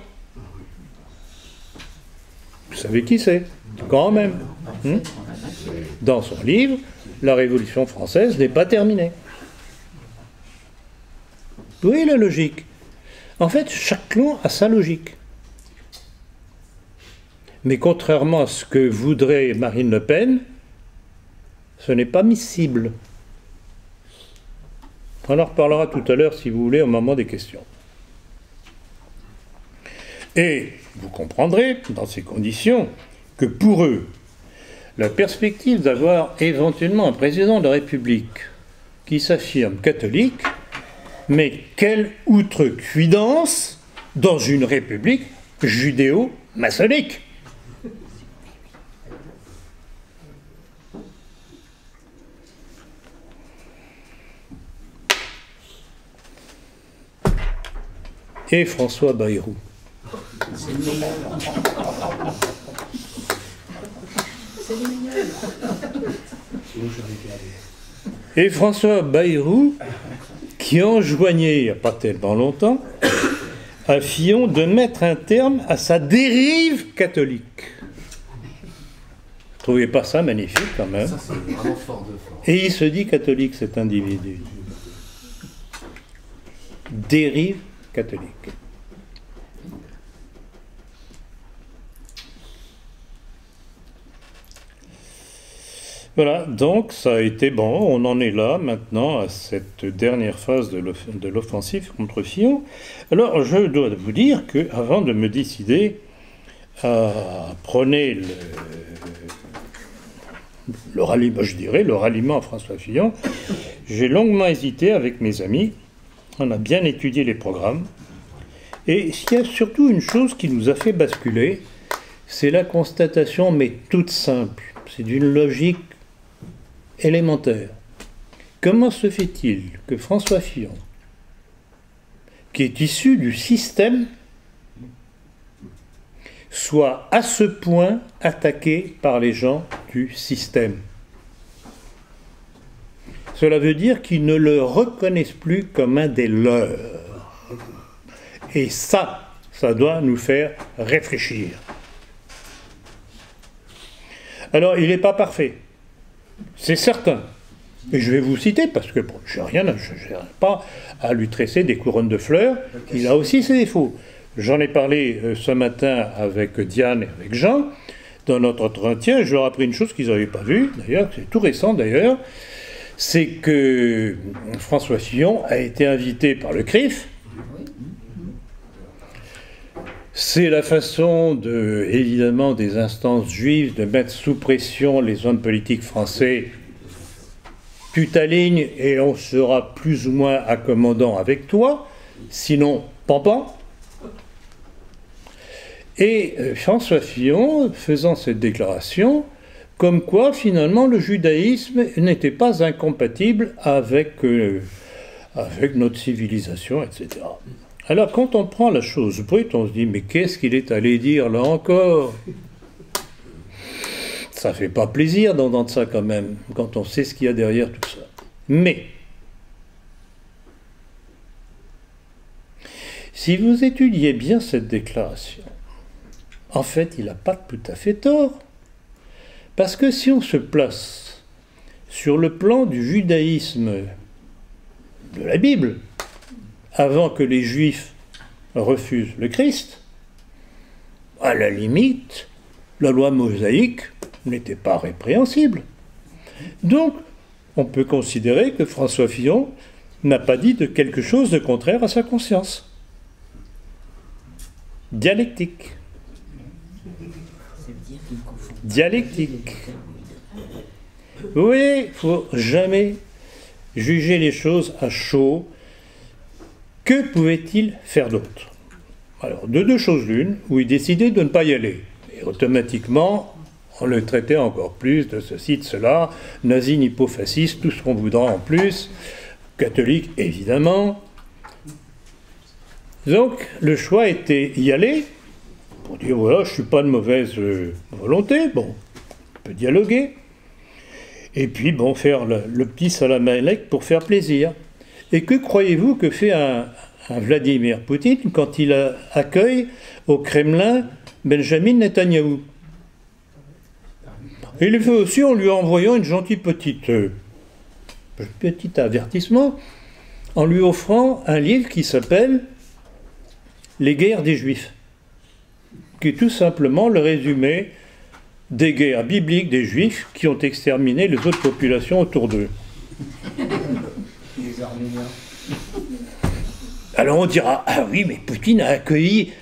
Vous savez qui c'est, quand même. Dans son livre, La Révolution française n'est pas terminée. Vous voyez la logique. En fait, chaque clan a sa logique. Mais contrairement à ce que voudrait Marine Le Pen, ce n'est pas miscible. On en reparlera tout à l'heure, si vous voulez, au moment des questions. Et vous comprendrez, dans ces conditions, que pour eux, la perspective d'avoir éventuellement un président de la République qui s'affirme catholique, mais quelle outrecuidance dans une république judéo-maçonnique! Et François Bayrou. Et François Bayrou, qui enjoignait, il n'y a pas tellement longtemps, à Fillon de mettre un terme à sa dérive catholique. Vous ne trouvez pas ça magnifique quand même? Ça, c'est vraiment fort de fort. Et il se dit catholique, cet individu. Dérive catholique. Voilà, donc ça a été bon, on en est là maintenant à cette dernière phase de l'offensive contre Fillon. Alors je dois vous dire qu'avant de me décider à prôner le ralliement, je dirais, le ralliement à François Fillon, j'ai longuement hésité avec mes amis, on a bien étudié les programmes, et il y a surtout une chose qui nous a fait basculer, c'est la constatation, mais toute simple, c'est d'une logique élémentaire. Comment se fait-il que François Fillon, qui est issu du système, soit à ce point attaqué par les gens du système? Cela veut dire qu'ils ne le reconnaissent plus comme un des leurs. Et ça doit nous faire réfléchir. Alors, il n'est pas parfait. C'est certain. Et je vais vous citer, parce que bon, je n'ai pas à lui tresser des couronnes de fleurs. Il a aussi ses défauts. J'en ai parlé ce matin avec Diane et avec Jean, dans notre entretien. Je leur ai appris une chose qu'ils n'avaient pas vue, d'ailleurs, c'est tout récent d'ailleurs, c'est que François Fillon a été invité par le CRIF. C'est la façon, évidemment, des instances juives de mettre sous pression les hommes politiques français. Tu t'alignes et on sera plus ou moins accommodant avec toi, sinon, pampan. Et François Fillon, faisant cette déclaration, comme quoi, finalement, le judaïsme n'était pas incompatible avec notre civilisation, etc. Alors, quand on prend la chose brute, on se dit, mais qu'est-ce qu'il est allé dire là encore? ça fait pas plaisir d'entendre ça quand même, quand on sait ce qu'il y a derrière tout ça. Mais, si vous étudiez bien cette déclaration, en fait, il n'a pas tout à fait tort. Parce que si on se place sur le plan du judaïsme de la Bible, avant que les Juifs refusent le Christ, à la limite, la loi mosaïque n'était pas répréhensible. Donc, on peut considérer que François Fillon n'a pas dit de quelque chose de contraire à sa conscience. Dialectique. Dialectique. Vous voyez, il ne faut jamais juger les choses à chaud. Que pouvait-il faire d'autre? Alors, de deux choses l'une, où il décidait de ne pas y aller. Et automatiquement, on le traitait encore plus de ceci, de cela, nazi, nippo-fasciste, tout ce qu'on voudra en plus, catholique, évidemment. Donc, le choix était y aller, pour dire, voilà, je ne suis pas de mauvaise volonté, bon, on peut dialoguer, et puis, bon, faire le petit salamalek pour faire plaisir. Et que croyez-vous que fait un Vladimir Poutine quand il accueille au Kremlin Benjamin Netanyahou? Il le fait aussi en lui envoyant une gentille petit avertissement, en lui offrant un livre qui s'appelle « Les guerres des Juifs », qui est tout simplement le résumé des guerres bibliques des Juifs qui ont exterminé les autres populations autour d'eux. Les Arméniens. Alors on dira, ah oui, mais Poutine a accueilli,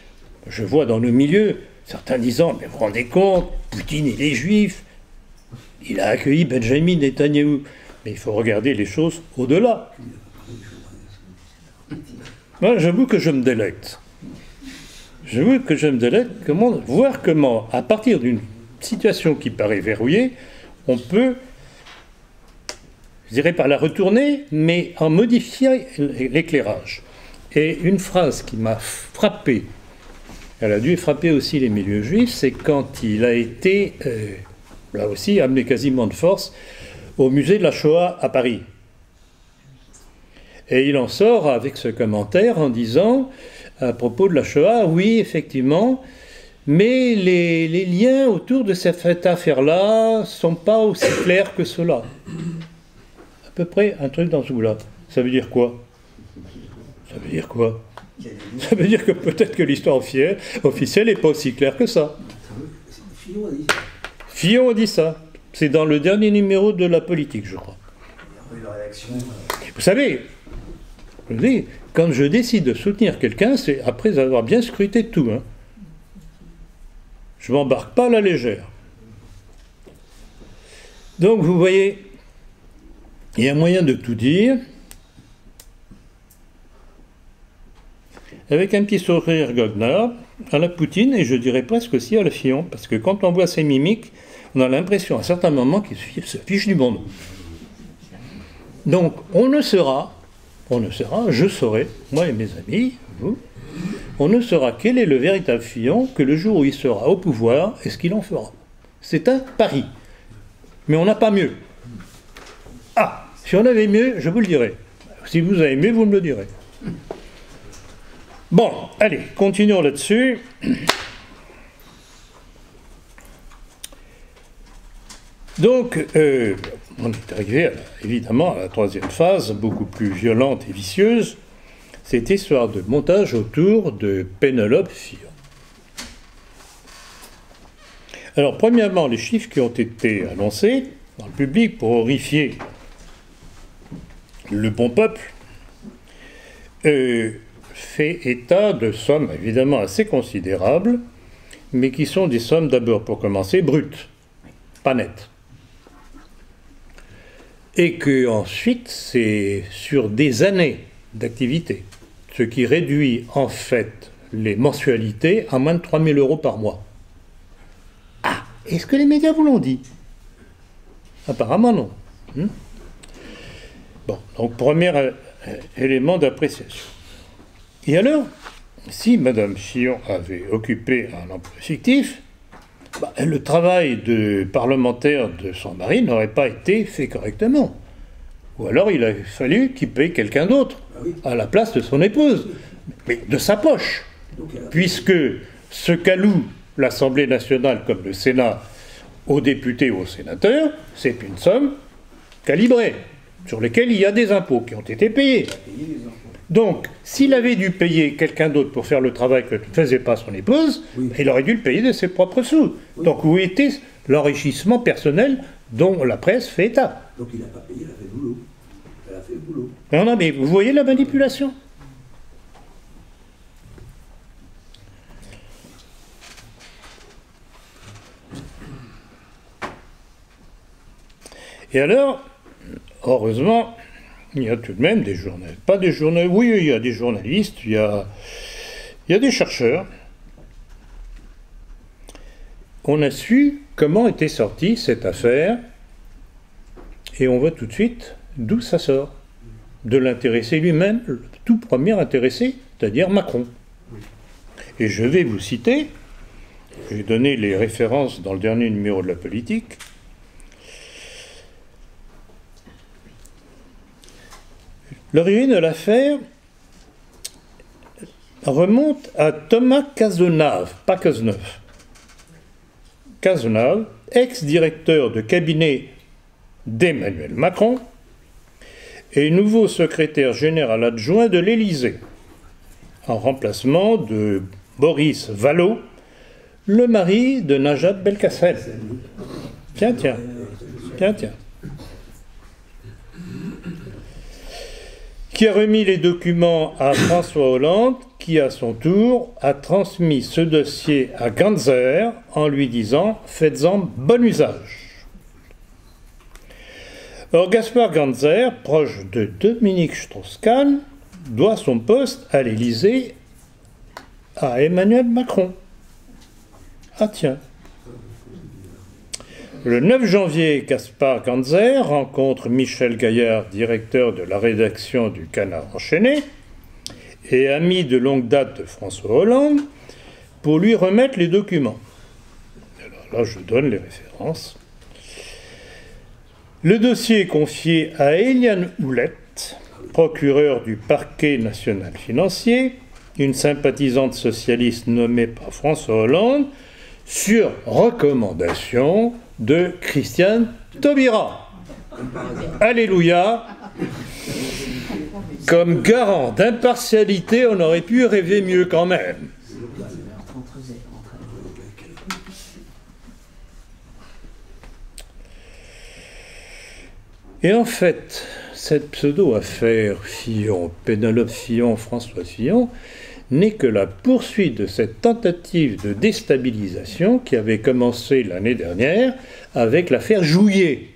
je vois dans le milieu, certains disant, mais vous vous rendez compte, Poutine et les Juifs, il a accueilli Benjamin Netanyahou. Mais il faut regarder les choses au-delà. Moi, j'avoue que je me délecte. J'avoue que je me délecte voir comment, à partir d'une situation qui paraît verrouillée, on peut, je dirais pas la retourner, mais en modifier l'éclairage. Et une phrase qui m'a frappé, elle a dû frapper aussi les milieux juifs, c'est quand il a été, là aussi, amené quasiment de force, au musée de la Shoah à Paris. Et il en sort avec ce commentaire en disant, à propos de la Shoah, oui, effectivement, mais les liens autour de cette affaire-là ne sont pas aussi clairs que cela. À peu près un truc dans ce goût-là. Ça veut dire quoi? Ça veut dire quoi? Ça veut dire que peut-être que l'histoire officielle n'est pas aussi claire que ça. Fillon a dit ça. Fillon a dit ça. C'est dans le dernier numéro de La Politique, je crois. La réaction. Vous savez, quand je décide de soutenir quelqu'un, c'est après avoir bien scruté tout. Hein. Je ne m'embarque pas à la légère. Donc, vous voyez, il y a moyen de tout dire. Avec un petit sourire goguenard, à la Poutine, et je dirais presque aussi à la Fillon, parce que quand on voit ses mimiques, on a l'impression à certains moments qu'il se fiche du monde. Donc, on ne saura, je saurai, moi et mes amis, vous, on ne saura quel est le véritable Fillon que le jour où il sera au pouvoir et ce qu'il en fera. C'est un pari. Mais on n'a pas mieux. Ah, si on avait mieux, je vous le dirai. Si vous avez mieux, vous me le direz. Bon, allez, continuons là-dessus. Donc, on est arrivé, évidemment, à la troisième phase, beaucoup plus violente et vicieuse, cette histoire de montage autour de Pénélope Fillon. Alors, premièrement, les chiffres qui ont été annoncés dans le public pour horrifier le bon peuple fait état de sommes évidemment assez considérables, mais qui sont des sommes d'abord, pour commencer, brutes, pas nettes. Et que ensuite, c'est sur des années d'activité, ce qui réduit en fait les mensualités à moins de 3 000 € par mois. Ah, est-ce que les médias vous l'ont dit? Apparemment non. Bon, donc premier élément d'appréciation. Et alors, si Madame Fillon avait occupé un emploi fictif, le travail de parlementaire de son mari n'aurait pas été fait correctement. Ou alors il a fallu qu'il paye quelqu'un d'autre à la place de son épouse, mais de sa poche. Puisque ce qu'alloue l'Assemblée nationale comme le Sénat aux députés ou aux sénateurs, c'est une somme calibrée, sur laquelle il y a des impôts qui ont été payés. Donc, s'il avait dû payer quelqu'un d'autre pour faire le travail que ne faisait pas son épouse, il aurait dû le payer de ses propres sous. Donc, où était l'enrichissement personnel dont la presse fait état? Donc il n'a pas payé, elle a fait le boulot. Elle a fait le boulot. Non, mais vous voyez la manipulation? Et alors, heureusement, il y a tout de même des journalistes. Pas des journalistes, oui, il y a des journalistes, il y a des chercheurs. On a su comment était sortie cette affaire, et on voit tout de suite d'où ça sort. De l'intéressé lui-même, le tout premier intéressé, c'est-à-dire Macron. Et je vais vous citer, j'ai donné les références dans le dernier numéro de La Politique. L'origine de l'affaire remonte à Thomas Cazenave, pas Cazeneuve. Cazenave, ex-directeur de cabinet d'Emmanuel Macron et nouveau secrétaire général adjoint de l'Élysée, en remplacement de Boris Vallaud, le mari de Najat Belkacem. Tiens. Qui a remis les documents à François Hollande, qui à son tour a transmis ce dossier à Ganzer en lui disant « Faites-en bon usage ». Or, Gaspard Ganzer, proche de Dominique Strauss-Kahn, doit son poste à l'Élysée à Emmanuel Macron. Ah tiens. Le 9 janvier, Gaspard Ganzer rencontre Michel Gaillard, directeur de la rédaction du Canard enchaîné, et ami de longue date de François Hollande, pour lui remettre les documents. Alors là, je donne les références. Le dossier est confié à Éliane Houlette, procureur du parquet national financier, une sympathisante socialiste nommée par François Hollande, sur recommandation de Christiane Taubira. Alléluia. Comme garant d'impartialité, on aurait pu rêver mieux quand même. Et en fait, cette pseudo-affaire Fillon, Pénélope Fillon, François Fillon, n'est que la poursuite de cette tentative de déstabilisation qui avait commencé l'année dernière avec l'affaire Jouillet.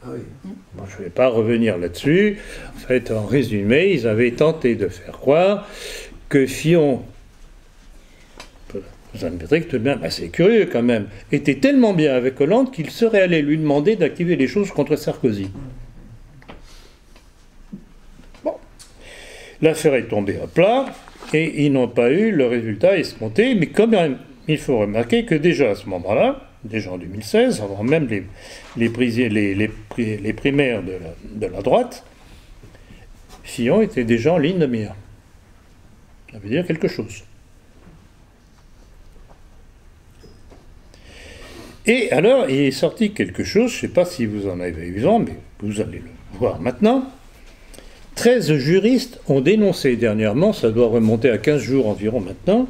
Bon, je ne vais pas revenir là-dessus. En fait, en résumé, ils avaient tenté de faire croire que Fillon, vous admettrez que tout de même, assez curieux quand même, était tellement bien avec Hollande qu'il serait allé lui demander d'activer les choses contre Sarkozy. L'affaire est tombée à plat et ils n'ont pas eu le résultat escompté, mais quand même, il faut remarquer que déjà à ce moment-là, déjà en 2016, avant même les primaires de la droite, Fillon était déjà en ligne de mire. Ça veut dire quelque chose. Et alors, il est sorti quelque chose, je ne sais pas si vous en avez eu vent, mais vous allez le voir maintenant. 13 juristes ont dénoncé dernièrement, ça doit remonter à 15 jours environ maintenant,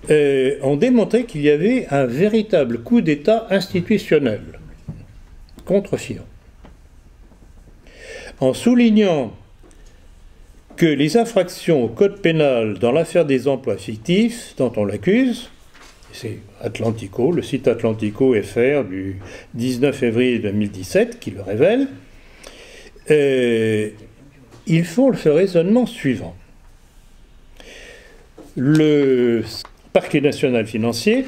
ont démontré qu'il y avait un véritable coup d'État institutionnel contre Fillon. En soulignant que les infractions au code pénal dans l'affaire des emplois fictifs dont on l'accuse, c'est Atlantico, le site Atlantico FR du 19 février 2017 qui le révèle, ils font le raisonnement suivant. Le parquet national financier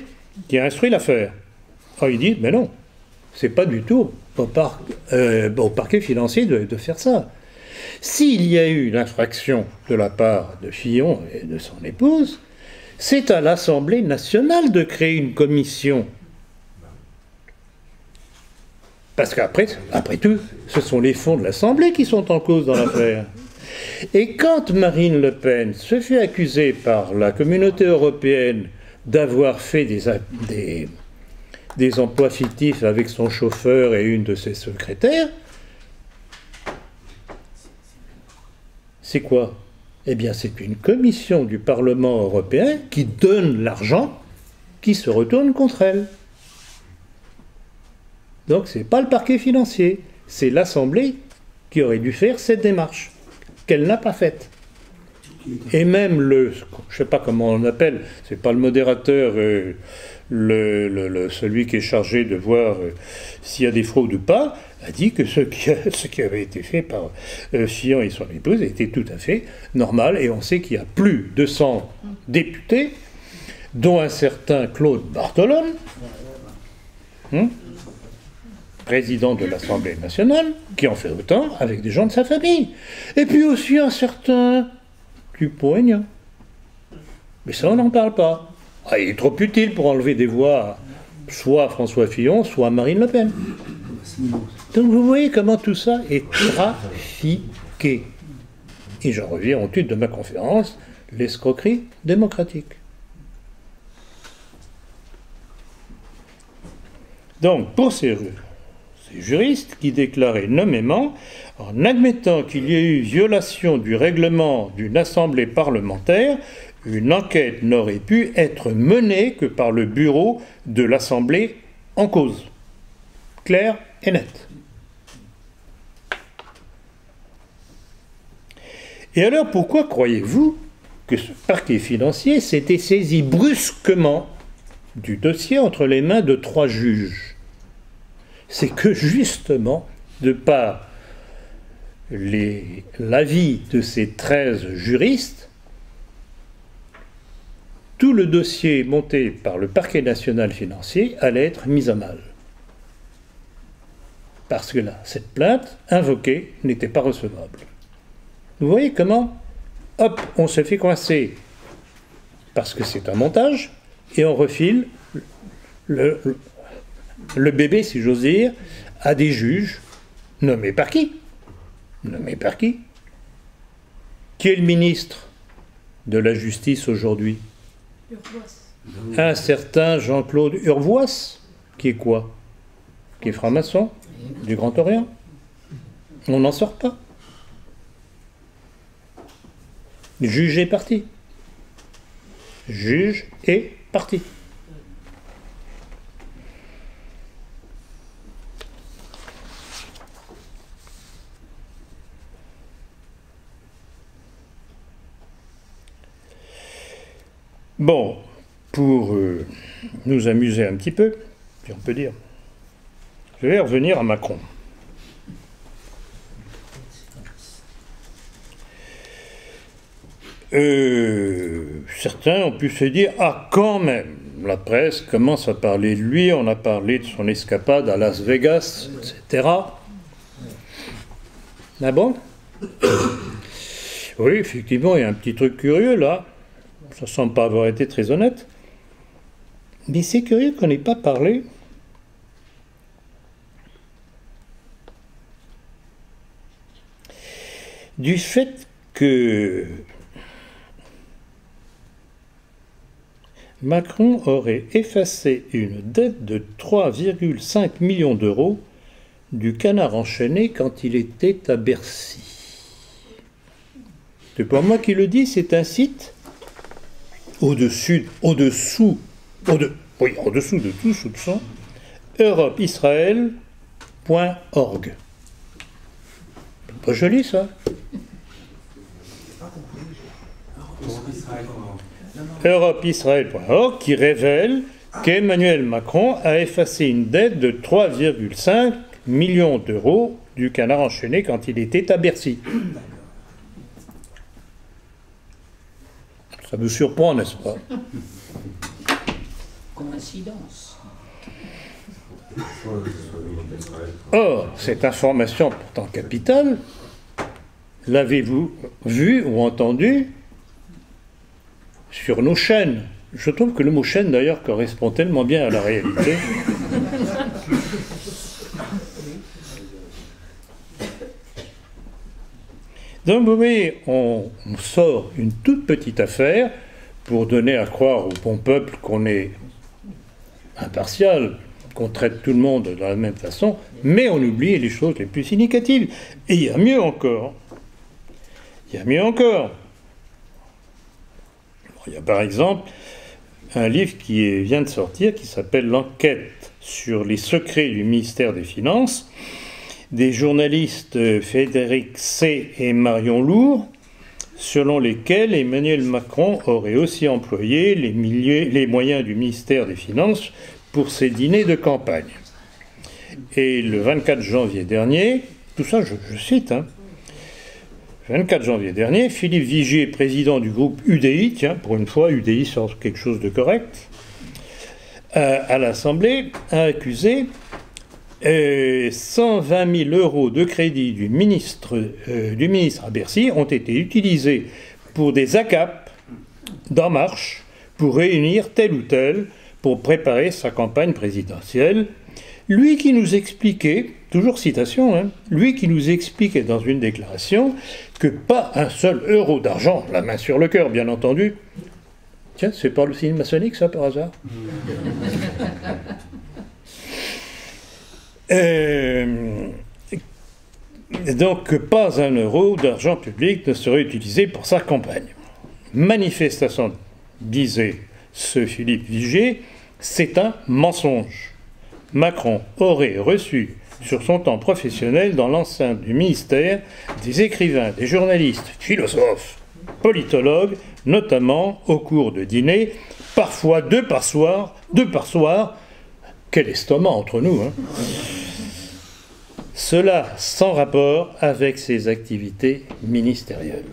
qui a instruit l'affaire, il dit, mais non, c'est pas du tout au parquet financier de faire ça. S'il y a eu une infraction de la part de Fillon et de son épouse, C'est à l'Assemblée nationale de créer une commission. Parce qu'après tout, ce sont les fonds de l'Assemblée qui sont en cause dans l'affaire. Et quand Marine Le Pen se fait accuser par la communauté européenne d'avoir fait des emplois fictifs avec son chauffeur et une de ses secrétaires, c'est quoi? Eh bien, c'est une commission du Parlement européen qui donne l'argent qui se retourne contre elle. Donc, ce n'est pas le parquet financier, c'est l'Assemblée qui aurait dû faire cette démarche, qu'elle n'a pas faite. Et même je ne sais pas comment on appelle, c'est pas le modérateur, celui qui est chargé de voir s'il y a des fraudes ou pas, a dit que ce qui avait été fait par Fillon et son épouse était tout à fait normal, et on sait qu'il y a plus de 100 députés, dont un certain Claude Bartolone, président de l'Assemblée nationale, qui en fait autant avec des gens de sa famille. Et puis aussi un certain Dupont-Aignan. Mais ça, on n'en parle pas. Ah, il est trop utile pour enlever des voix, soit à François Fillon, soit à Marine Le Pen. Donc vous voyez comment tout ça est trafiqué. Et j'en reviens au titre de ma conférence, l'escroquerie démocratique. Donc, pour ces juristes qui déclaraient nommément, en admettant qu'il y ait eu violation du règlement d'une assemblée parlementaire, une enquête n'aurait pu être menée que par le bureau de l'assemblée en cause. Clair et net. Et alors, pourquoi croyez-vous que ce parquet financier s'était saisi brusquement du dossier entre les mains de 3 juges? C'est que justement, de par l'avis de ces 13 juristes, tout le dossier monté par le parquet national financier allait être mis à mal. Parce que là, cette plainte invoquée n'était pas recevable. Vous voyez comment, hop, on se fait coincer, parce que c'est un montage, et on refile le bébé, si j'ose dire, à des juges nommés par qui? Nommés par qui? Qui est le ministre de la Justice aujourd'hui? Un certain Jean-Claude Urvoas, qui est quoi? Qui est franc-maçon du Grand Orient. On n'en sort pas. Juge et parti. Juge et parti. Bon, pour nous amuser un petit peu, si on peut dire, je vais revenir à Macron. Certains ont pu se dire « Ah, quand même !» La presse commence à parler de lui, on a parlé de son escapade à Las Vegas, etc. Ah bon? Oui, effectivement, il y a un petit truc curieux là. Ça ne semble pas avoir été très honnête. Mais c'est curieux qu'on n'ait pas parlé du fait que Macron aurait effacé une dette de 3,5 millions d'euros du Canard enchaîné quand il était à Bercy. C'est pas moi qui le dis, c'est un site au-dessous de tout soupçon, europeisraël.org. Pas joli ça. europeisraël.org qui révèle qu'Emmanuel Macron a effacé une dette de 3,5 millions d'euros du Canard enchaîné quand il était à Bercy. Ça vous surprend, n'est-ce pas? Coïncidence. Or, cette information pourtant capitale, l'avez-vous vue ou entendue sur nos chaînes. Je trouve que le mot chaîne, d'ailleurs, correspond tellement bien à la réalité. Donc, vous voyez, on sort une toute petite affaire pour donner à croire au bon peuple qu'on est impartial, qu'on traite tout le monde de la même façon, mais on oublie les choses les plus significatives. Et il y a mieux encore. Il y a mieux encore. Il y a par exemple un livre qui vient de sortir qui s'appelle « L'enquête sur les secrets du ministère des Finances » des journalistes Frédéric C. et Marion Lourd, selon lesquels Emmanuel Macron aurait aussi employé les moyens du ministère des Finances pour ses dîners de campagne. Et le 24 janvier dernier, tout ça je cite, 24 janvier dernier, Philippe Vigier, président du groupe UDI, tiens, pour une fois, UDI sort quelque chose de correct, à l'Assemblée, a accusé 120 000 euros de crédit du ministre à Bercy ont été utilisés pour des ACAP d'En Marche pour réunir tel ou tel pour préparer sa campagne présidentielle. Lui qui nous expliquait, toujours citation, lui qui nous expliquait dans une déclaration que pas un seul euro d'argent, la main sur le cœur bien entendu. Tiens, c'est pas le signe maçonnique ça par hasard? Donc pas un euro d'argent public ne serait utilisé pour sa campagne. Manifestation, disait ce Philippe Vigier, c'est un mensonge. Macron aurait reçu sur son temps professionnel dans l'enceinte du ministère des écrivains, des journalistes, philosophes, politologues, notamment au cours de dîners, parfois deux par soir. Quel estomac entre nous, hein. Cela sans rapport avec ses activités ministérielles.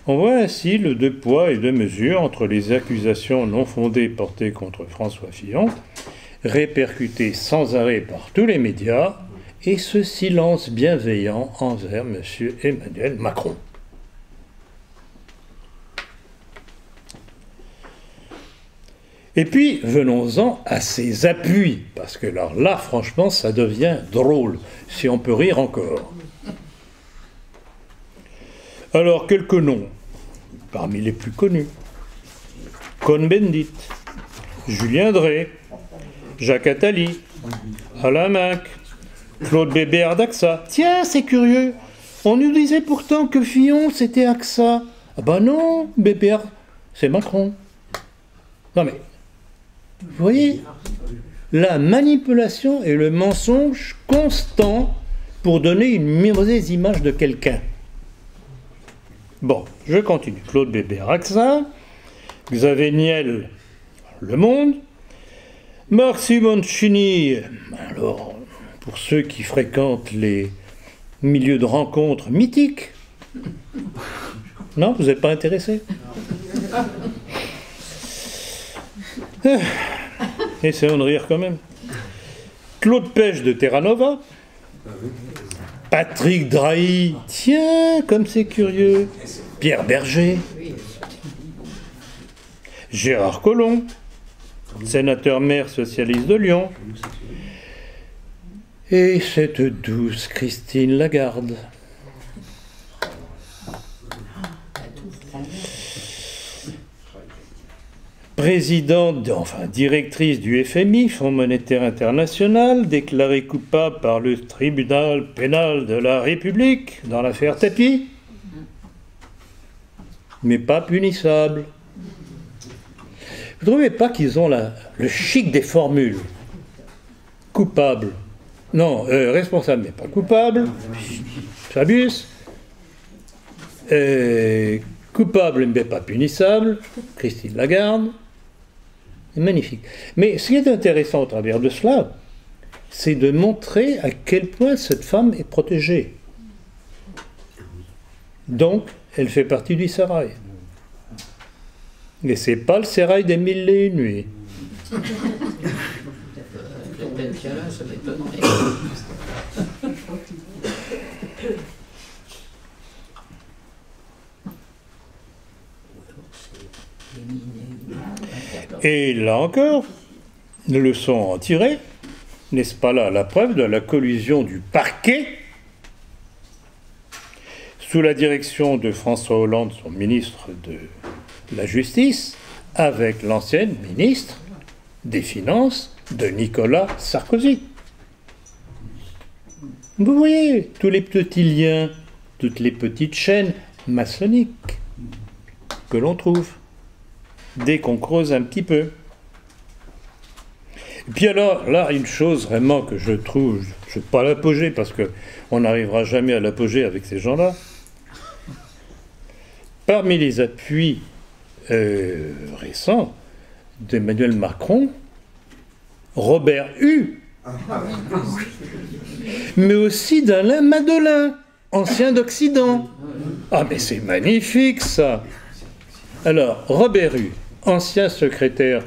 On voit ainsi le deux poids et deux mesures entre les accusations non fondées portées contre François Fillon, répercutées sans arrêt par tous les médias, et ce silence bienveillant envers M. Emmanuel Macron. Et puis, venons-en à ses appuis, parce que là, franchement, ça devient drôle, si on peut rire encore. Alors, quelques noms, parmi les plus connus. Cohn-Bendit, Julien Drey, Jacques Attali, Alain Minc, Claude Bébert d'AXA. Tiens, c'est curieux, on nous disait pourtant que Fillon, c'était AXA. Ah ben non, Bébert, c'est Macron. Non mais, vous voyez, la manipulation et le mensonge constant pour donner une mauvaise image de quelqu'un. Bon, je continue. Claude Bébert, AXA, Xavier Niel, Le Monde, Marc Simoncini, alors, pour ceux qui fréquentent les milieux de rencontres mythiques. Non, vous n'êtes pas intéressé? Essayons de rire quand même. Claude Pêche de Terra Nova. Patrick Drahi. Tiens, comme c'est curieux. Pierre Berger. Gérard Collomb, sénateur maire socialiste de Lyon. Et cette douce Christine Lagarde. Directrice du FMI, Fonds monétaire international, déclarée coupable par le tribunal pénal de la République dans l'affaire Tapie, mais pas punissable. Vous ne trouvez pas qu'ils ont le chic des formules? Coupable. Non, responsable, mais pas coupable. Fabius. Coupable, mais pas punissable. Christine Lagarde. C'est magnifique. Mais ce qui est intéressant au travers de cela, c'est de montrer à quel point cette femme est protégée. Donc, elle fait partie du sérail. Et c'est pas le sérail des 1001 nuits. Et là encore, leçon à en tirer, n'est-ce pas là la preuve de la collusion du parquet sous la direction de François Hollande, son ministre de la Justice, avec l'ancienne ministre des Finances de Nicolas Sarkozy. Vous voyez tous les petits liens, toutes les petites chaînes maçonniques que l'on trouve dès qu'on creuse un petit peu. Et puis alors, là, une chose vraiment que je trouve, je ne vais pas l'apogée parce qu'on n'arrivera jamais à l'apogée avec ces gens-là. Parmi les appuis récents d'Emmanuel Macron, Robert Hue, mais aussi d'Alain Madelin, ancien d'Occident. Ah mais c'est magnifique ça. Alors, Robert Hue, ancien secrétaire,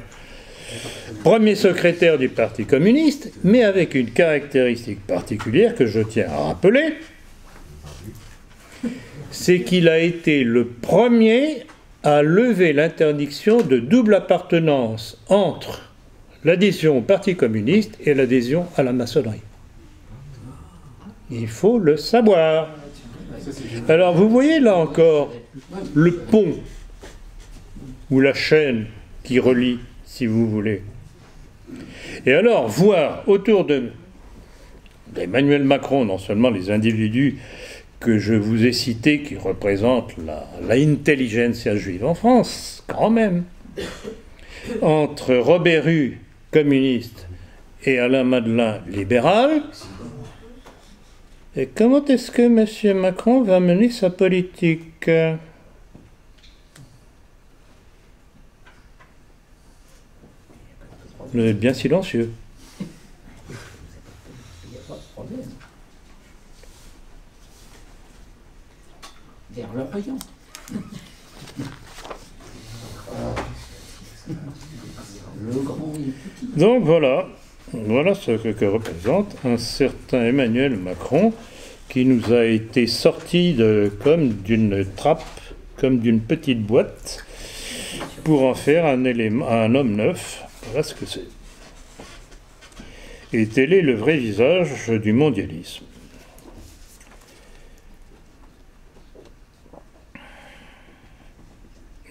premier secrétaire du Parti communiste, mais avec une caractéristique particulière que je tiens à rappeler, c'est qu'il a été le premier à lever l'interdiction de double appartenance entre l'adhésion au Parti communiste et l'adhésion à la maçonnerie. Il faut le savoir. Alors vous voyez là encore le pont ou la chaîne qui relie, si vous voulez. Et alors voir autour d'Emmanuel Macron, non seulement les individus que je vous ai cités qui représentent la intelligentsia juive en France, quand même, entre Robert Hue, communiste, et Alain Madelin, libéral. Et comment est-ce que M. Macron va mener sa politique ? Vous êtes bien silencieux. Vers l'Orient. Le grand et le petit. Donc voilà ce que représente un certain Emmanuel Macron qui nous a été sorti comme d'une trappe, comme d'une petite boîte, pour en faire un homme neuf. Voilà ce que c'est. Et tel est le vrai visage du mondialisme.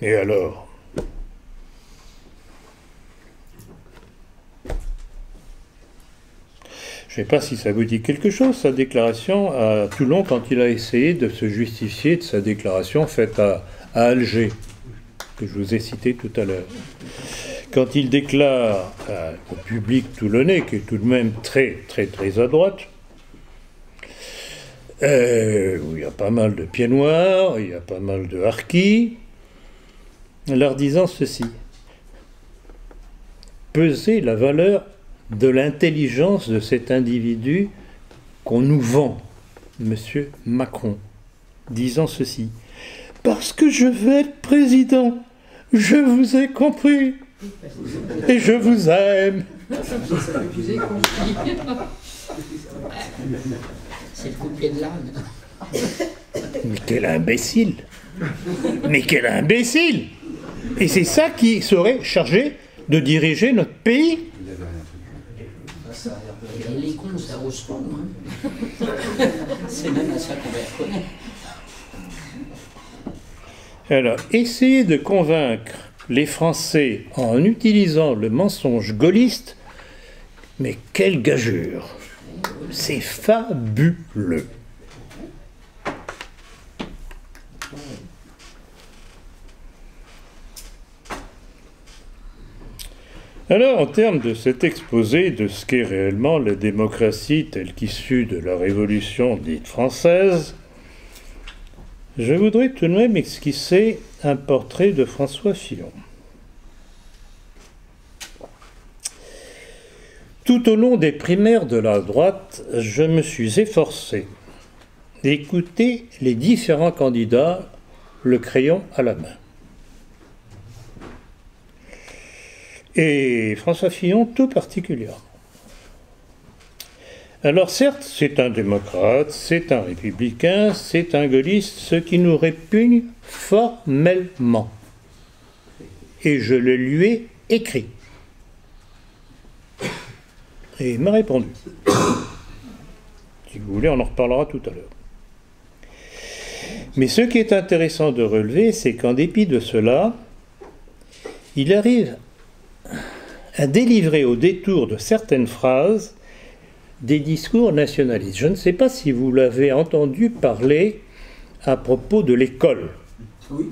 Et alors ? Je ne sais pas si ça vous dit quelque chose, sa déclaration à Toulon, quand il a essayé de se justifier de sa déclaration faite à Alger, que je vous ai cité tout à l'heure. Quand il déclare au public toulonnais, qui est tout de même très, très, très à droite, où il y a pas mal de pieds noirs, il y a pas mal de harkis, leur disant ceci: peser la valeur de l'intelligence de cet individu qu'on nous vend, Monsieur Macron, disant ceci: parce que je veux être président, je vous ai compris et je vous aime. Je vous ai compris. C'est le couplet de l'âne. Mais quel imbécile! Mais quel imbécile! Et c'est ça qui serait chargé de diriger notre pays? Les cons, ça ose pas, hein. C'est même à ça qu'on va reconnaître. Alors, essayer de convaincre les Français en utilisant le mensonge gaulliste, mais quelle gageure! C'est fabuleux! Alors, en termes de cet exposé de ce qu'est réellement la démocratie telle qu'issue de la Révolution dite française, je voudrais tout de même esquisser un portrait de François Fillon. Tout au long des primaires de la droite, je me suis efforcé d'écouter les différents candidats, le crayon à la main. Et François Fillon tout particulièrement. Alors certes, c'est un démocrate, c'est un républicain, c'est un gaulliste, ce qui nous répugne formellement. Et je le lui ai écrit. Et il m'a répondu. Si vous voulez, on en reparlera tout à l'heure. Mais ce qui est intéressant de relever, c'est qu'en dépit de cela, il arrive à délivrer au détour de certaines phrases des discours nationalistes. Je ne sais pas si vous l'avez entendu parler à propos de l'école. Oui.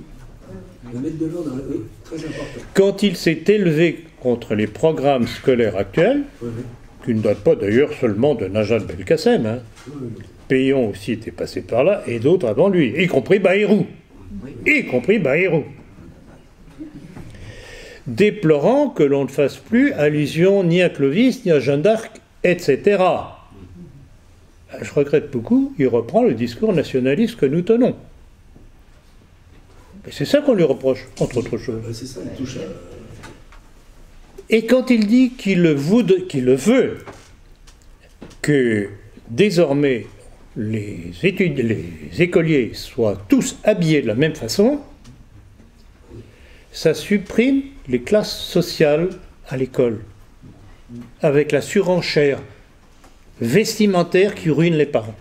Le mettre de l'ordre, oui, très important. Quand il s'est élevé contre les programmes scolaires actuels, Oui, oui. qui ne datent pas d'ailleurs seulement de Najat Belkacem, hein. Oui, oui. Péon aussi était passé par là, et d'autres avant lui, y compris Bayrou. Déplorant que l'on ne fasse plus allusion ni à Clovis, ni à Jeanne d'Arc, etc. Je regrette beaucoup, il reprend le discours nationaliste que nous tenons. Et c'est ça qu'on lui reproche, entre autres choses. C'est ça, il touche à... Et quand il dit qu'il le veut, que désormais les écoliers soient tous habillés de la même façon, ça supprime les classes sociales à l'école, avec la surenchère vestimentaire qui ruine les parents.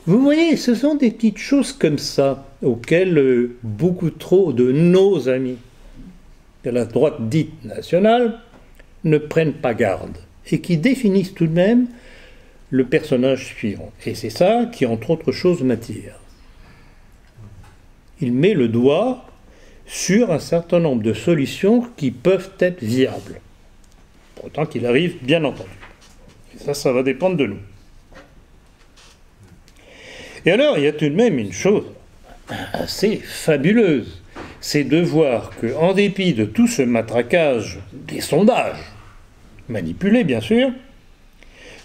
Vous voyez, ce sont des petites choses comme ça, auxquelles beaucoup trop de nos amis de la droite dite nationale ne prennent pas garde, et qui définissent tout de même le personnage suivant. Et c'est ça qui, entre autres choses, m'attire. Il met le doigt sur un certain nombre de solutions qui peuvent être viables. Pour autant qu'il arrive, bien entendu. Et ça va dépendre de nous. Et alors, il y a tout de même une chose assez fabuleuse, c'est de voir qu'en dépit de tout ce matraquage des sondages, manipulés bien sûr,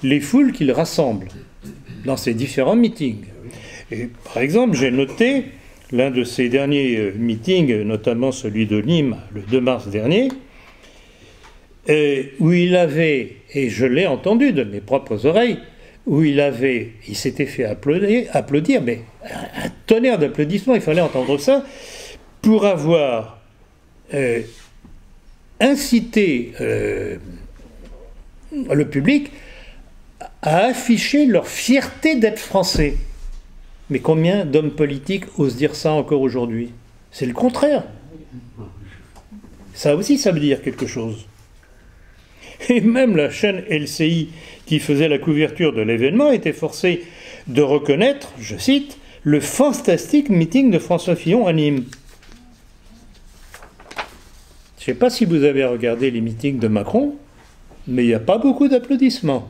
les foules qu'il rassemble dans ses différents meetings. Et par exemple, j'ai noté l'un de ses derniers meetings, notamment celui de Nîmes le 2 mars dernier, où il avait, et je l'ai entendu de mes propres oreilles, où il s'était fait applaudir, mais un tonnerre d'applaudissements, il fallait entendre ça, pour avoir incité le public à afficher leur fierté d'être français. Mais combien d'hommes politiques osent dire ça encore aujourd'hui? C'est le contraire. Ça aussi, ça veut dire quelque chose. Et même la chaîne LCI, qui faisait la couverture de l'événement, était forcée de reconnaître, je cite, « le fantastique meeting de François Fillon à Nîmes ». Je ne sais pas si vous avez regardé les meetings de Macron, mais il n'y a pas beaucoup d'applaudissements.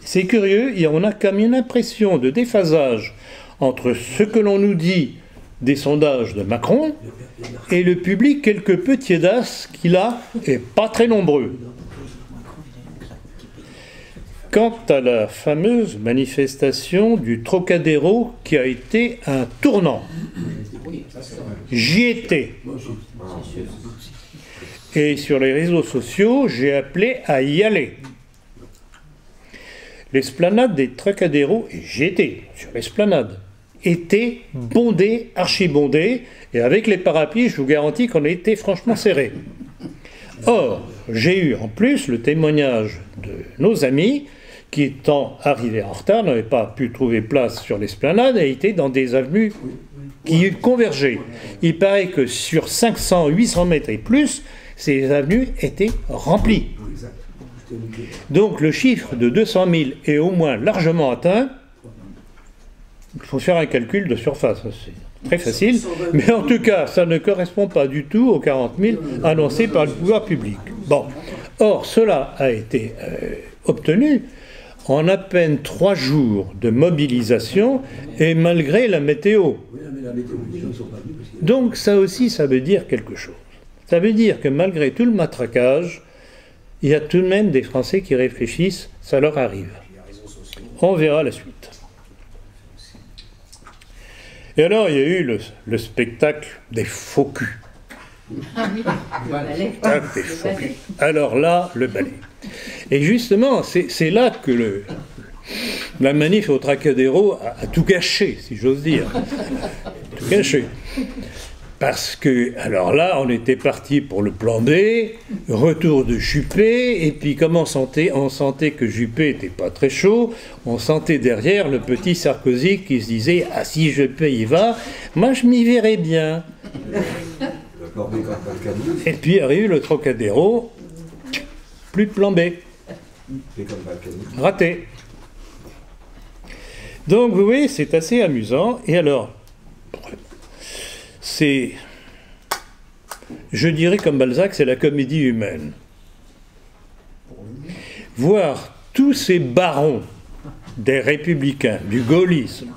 C'est curieux, on a comme une impression de déphasage entre ce que l'on nous dit des sondages de Macron et le public quelque peu tiédasse qu'il a, et pas très nombreux. Quant à la fameuse manifestation du Trocadéro qui a été un tournant, j'y étais. Et sur les réseaux sociaux, j'ai appelé à y aller. L'esplanade des Trocadéro, et j'y étais sur l'esplanade, était bondée, archi-bondée, et avec les parapluies, je vous garantis qu'on a été franchement serrés. Or, j'ai eu en plus le témoignage de nos amis qui, étant arrivés en retard, n'avaient pas pu trouver place sur l'esplanade et étaient dans des avenues qui convergeaient. Il paraît que sur 500, 800 mètres et plus, ces avenues étaient remplies. Donc le chiffre de 200 000 est au moins largement atteint. Il faut faire un calcul de surface, c'est très facile. Mais en tout cas, ça ne correspond pas du tout aux 40 000 annoncés par le pouvoir public. Bon. Or, cela a été obtenu en à peine 3 jours de mobilisation et malgré la météo. Donc ça aussi, ça veut dire quelque chose. Ça veut dire que malgré tout le matraquage, il y a tout de même des Français qui réfléchissent, ça leur arrive. On verra la suite. Et alors, il y a eu le spectacle des faux culs. Ah oui, le Spectacle des faux culs. Alors là, le ballet. Et justement, c'est là que la manif au Trocadéro a tout gâché, si j'ose dire. Tout cacher. Parce que, alors là, on était parti pour le plan B, retour de Juppé, et puis comme on sentait que Juppé n'était pas très chaud, on sentait derrière le petit Sarkozy qui se disait « Ah, si Juppé y va, moi je m'y verrais bien ». Le plan B comme Balkany, Et puis arrive le Trocadéro, plus de plan B, B comme Balkany. raté. Donc vous voyez, c'est assez amusant. Et alors, c'est, je dirais comme Balzac, c'est la comédie humaine. Voir tous ces barons des républicains, du gaullisme,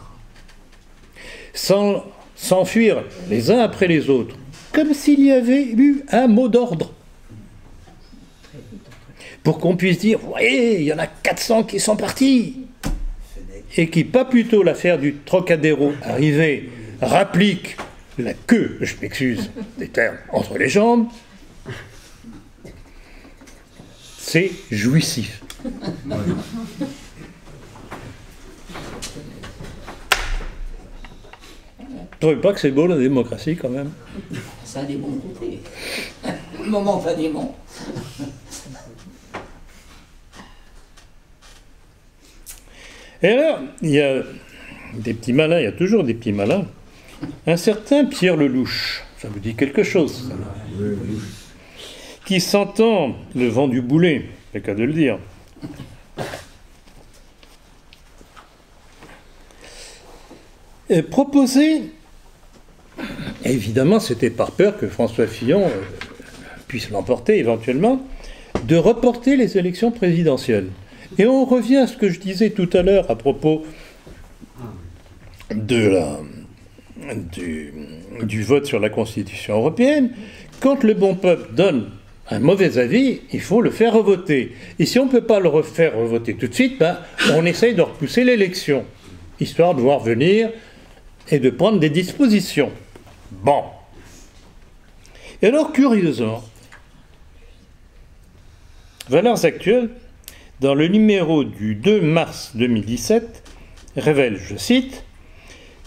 s'enfuir les uns après les autres, comme s'il y avait eu un mot d'ordre. Pour qu'on puisse dire, vous voyez, il y en a 400 qui sont partis. Et qui, pas plutôt l'affaire du Trocadéro arrivée, rapplique la queue, je m'excuse des termes, entre les jambes, c'est jouissif. Vous trouvez pas que c'est beau la démocratie quand même? Ça a des bons côtés. Le moment pas des bons. Et alors, il y a des petits malins, il y a toujours des petits malins. Un certain Pierre Lelouch, ça vous dit quelque chose, ça, qui sentant le vent du boulet, c'est le cas de le dire, proposait, évidemment c'était par peur que François Fillon puisse l'emporter éventuellement, de reporter les élections présidentielles. Et on revient à ce que je disais tout à l'heure à propos de du vote sur la Constitution européenne. Quand le bon peuple donne un mauvais avis, il faut le faire revoter. Et si on ne peut pas le refaire revoter tout de suite, ben, on essaye de repousser l'élection, histoire de voir venir et de prendre des dispositions. Bon. Et alors, curieusement, Valeurs Actuelles, dans le numéro du 2 mars 2017, révèle, je cite,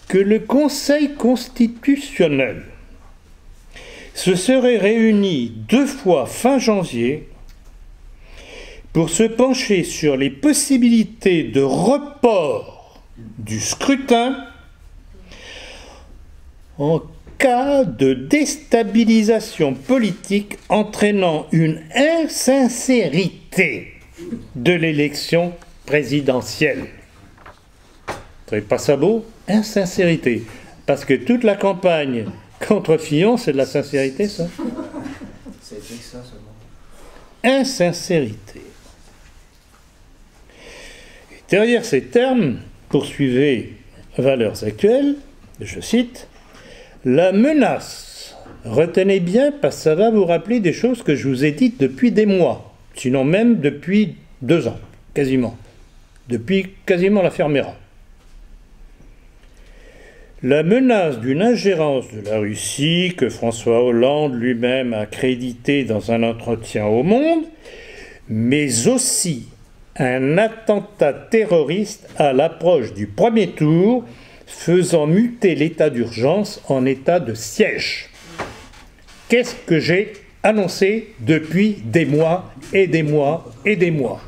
que le Conseil constitutionnel se serait réuni 2 fois fin janvier pour se pencher sur les possibilités de report du scrutin en cas de déstabilisation politique entraînant une insincérité de l'élection présidentielle. Vous trouvez pas ça beau? Insincérité. Parce que toute la campagne contre Fillon, c'est de la sincérité, ça? C'est ça seulement. Insincérité. Et derrière ces termes, poursuivait Valeurs Actuelles, je cite, « La menace, retenez bien parce que ça va vous rappeler des choses que je vous ai dites depuis des mois, sinon même depuis 2 ans, quasiment, depuis quasiment l'affaire Mera. La menace d'une ingérence de la Russie que François Hollande lui-même a créditée dans un entretien au Monde, mais aussi un attentat terroriste à l'approche du premier tour, faisant muter l'état d'urgence en état de siège. Qu'est-ce que j'ai annoncé depuis des mois et des mois et des mois?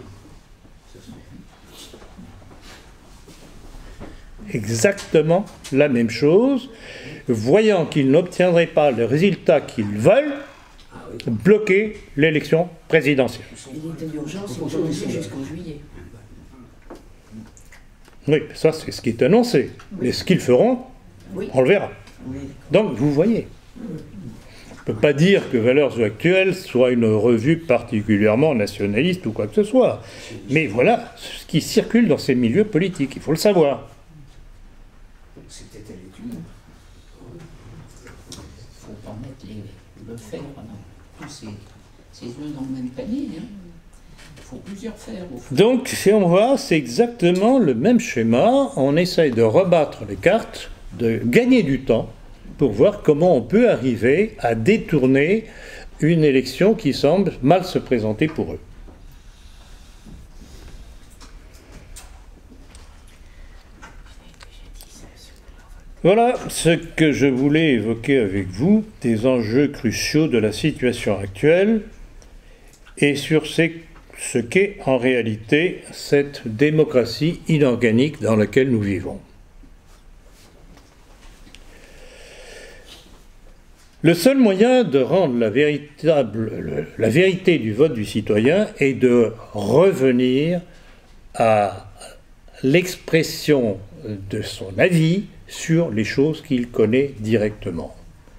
Exactement la même chose, voyant qu'ils n'obtiendraient pas le résultat qu'ils veulent, bloquer l'élection présidentielle. Et l'état d'urgence, ils ont laissé jusqu'en juillet. Oui, ça c'est ce qui est annoncé. Mais ce qu'ils feront, Oui. on le verra. Oui. Donc vous voyez. On ne peut pas dire que Valeurs Actuelles soit une revue particulièrement nationaliste ou quoi que ce soit. Mais voilà ce qui circule dans ces milieux politiques, il faut le savoir. C'était à l'étude. Il ne faut pas mettre le fer dans tous ces œufs dans le même panier. Hein. Il faut plusieurs fers. Au fond. Donc, si on voit, c'est exactement le même schéma. On essaye de rebattre les cartes, de gagner du temps pour voir comment on peut arriver à détourner une élection qui semble mal se présenter pour eux. Voilà ce que je voulais évoquer avec vous, des enjeux cruciaux de la situation actuelle et sur ce qu'est en réalité cette démocratie inorganique dans laquelle nous vivons. Le seul moyen de rendre la vérité du vote du citoyen est de revenir à l'expression de son avis sur les choses qu'il connaît directement.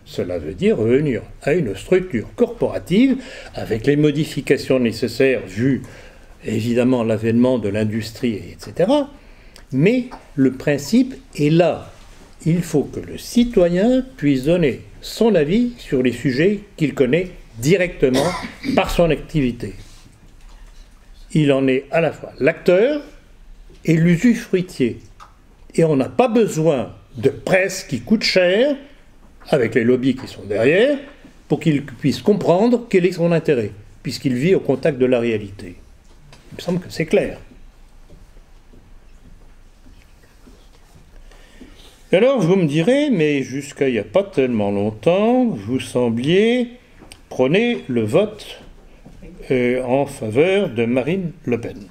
Cela veut dire revenir à une structure corporative avec les modifications nécessaires vu évidemment l'avènement de l'industrie, etc. Mais le principe est là. Il faut que le citoyen puisse donner son avis sur les sujets qu'il connaît directement par son activité. Il en est à la fois l'acteur et l'usufruitier. Et on n'a pas besoin de presse qui coûte cher, avec les lobbies qui sont derrière, pour qu'il puisse comprendre quel est son intérêt, puisqu'il vit au contact de la réalité. Il me semble que c'est clair. Alors vous me direz, mais jusqu'à il n'y a pas tellement longtemps, vous sembliez prôner le vote en faveur de Marine Le Pen.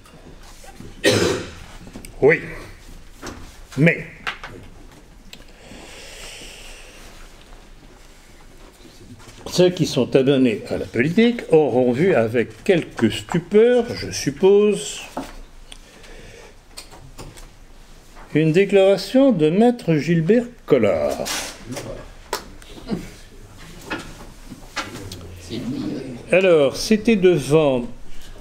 Oui. Mais ceux qui sont abonnés à la politique auront vu avec quelque stupeur, je suppose, une déclaration de maître Gilbert Collard. Alors, c'était devant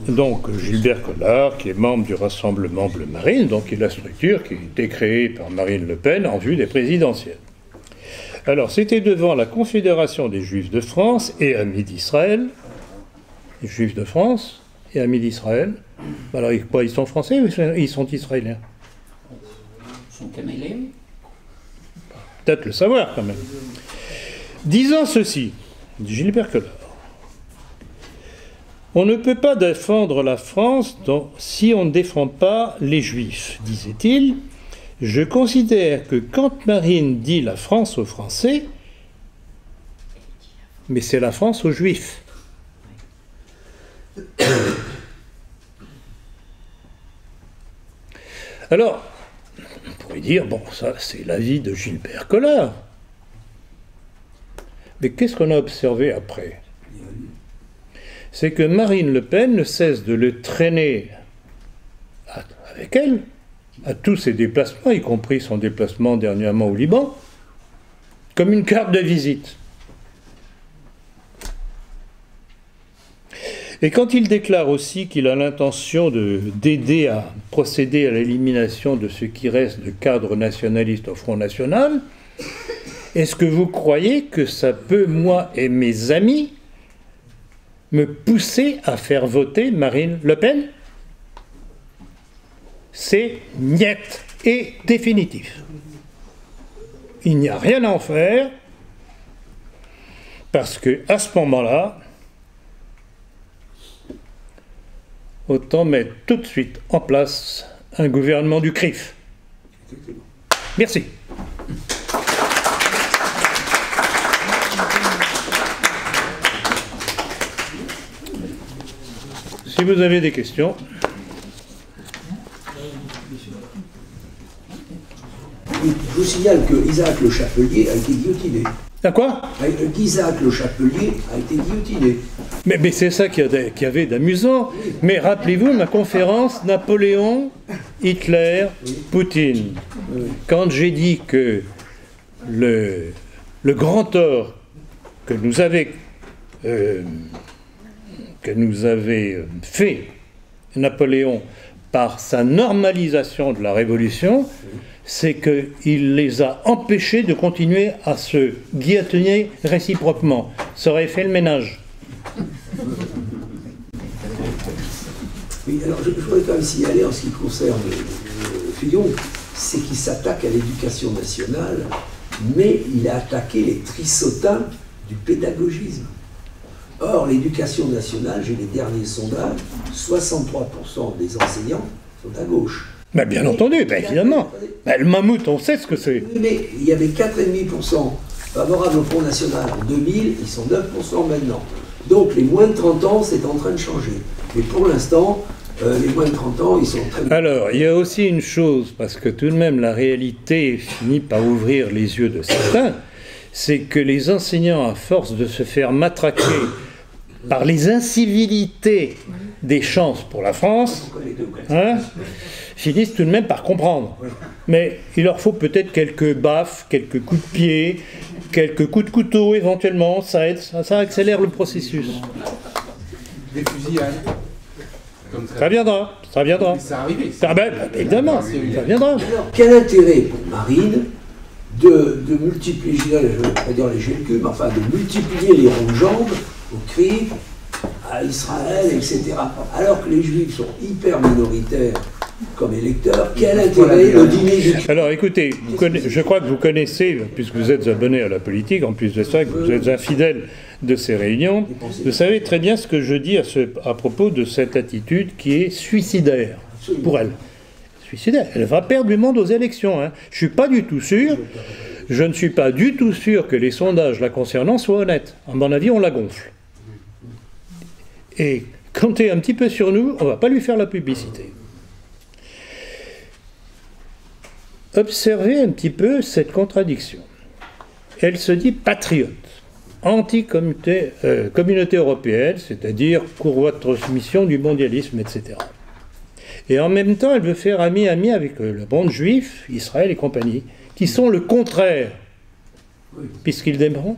donc Gilbert Collard, qui est membre du Rassemblement Bleu Marine, donc qui est la structure qui a été créée par Marine Le Pen en vue des présidentielles. Alors, c'était devant la Confédération des Juifs de France et Amis d'Israël. Les Juifs de France et Amis d'Israël. Alors, ils sont français ou ils sont israéliens? Ils sont caméléons. Peut-être le savoir, quand même. Disant ceci, dit Gilbert Collard, on ne peut pas défendre la France si on ne défend pas les Juifs, disait-il. Je considère que quand Marine dit la France aux Français, mais c'est la France aux Juifs. Alors, on pourrait dire, bon, ça c'est l'avis de Gilbert Collard. Mais qu'est-ce qu'on a observé après ? C'est que Marine Le Pen ne cesse de le traîner avec elle, à tous ses déplacements, y compris son déplacement dernièrement au Liban, comme une carte de visite. Et quand il déclare aussi qu'il a l'intention d'aider à procéder à l'élimination de ce qui reste de cadres nationalistes au Front National, est-ce que vous croyez que ça peut, moi et mes amis, me pousser à faire voter Marine Le Pen? C'est niet et définitif. Il n'y a rien à en faire, parce que à ce moment-là, autant mettre tout de suite en place un gouvernement du CRIF. Merci. Si vous avez des questions. Je vous signale que Isaac Le Chapelier a été guillotiné. À quoi? Isaac Le Chapelier a été guillotiné. Mais c'est ça qu'il y avait d'amusant. Mais rappelez-vous ma conférence Napoléon, Hitler, Poutine. Quand j'ai dit que le grand tort que nous avait fait Napoléon par sa normalisation de la Révolution, c'est qu'il les a empêchés de continuer à se guillotiner réciproquement. Ça aurait fait le ménage. Oui, alors je voudrais quand même signaler en ce qui concerne Fillon, c'est qu'il s'attaque à l'éducation nationale, mais il a attaqué les trissotins du pédagogisme. Or, l'éducation nationale, j'ai les derniers sondages, 63% des enseignants sont à gauche. Ben, bien entendu, ben, évidemment. Ben, le mammouth, on sait ce que c'est. Oui, mais il y avait 4,5% favorables au Front National en 2000, ils sont 9% maintenant. Donc les moins de 30 ans, c'est en train de changer. Mais pour l'instant, les moins de 30 ans, ils sont très... Alors, il y a aussi une chose, parce que tout de même la réalité finit par ouvrir les yeux de certains, c'est que les enseignants, à force de se faire matraquer par les incivilités des chances pour la France, hein, finissent tout de même par comprendre. Mais il leur faut peut-être quelques baffes, quelques coups de pied, quelques coups de couteau éventuellement, ça aide, ça accélère le processus. Des fusillades. Ça viendra, ça viendra. C'est arrivé. Ah ben, évidemment, ça viendra. Alors, quel intérêt pour Marine de multiplier, je ne vais pas dire les GLQ, mais enfin de multiplier les ronds de jambes au CRI, à Israël, etc. Alors que les Juifs sont hyper minoritaires comme électeurs, quel intérêt de dîner du... Alors écoutez, je crois que vous connaissez, puisque vous êtes abonné à la politique, en plus de ça, que vous êtes infidèle de ces réunions, vous savez très bien ce que je dis à propos de cette attitude qui est suicidaire pour elle. Suicidaire. Elle va perdre du monde aux élections. Hein. Je ne suis pas du tout sûr, je ne suis pas du tout sûr que les sondages la concernant soient honnêtes. À mon avis, on la gonfle. Et comptez un petit peu sur nous, on ne va pas lui faire la publicité. Observez un petit peu cette contradiction. Elle se dit patriote, anti-communauté européenne, c'est-à-dire courroie de transmission du mondialisme, etc. Et en même temps, elle veut faire ami-ami avec le monde juif, Israël et compagnie, qui sont le contraire, puisqu'ils démarrent.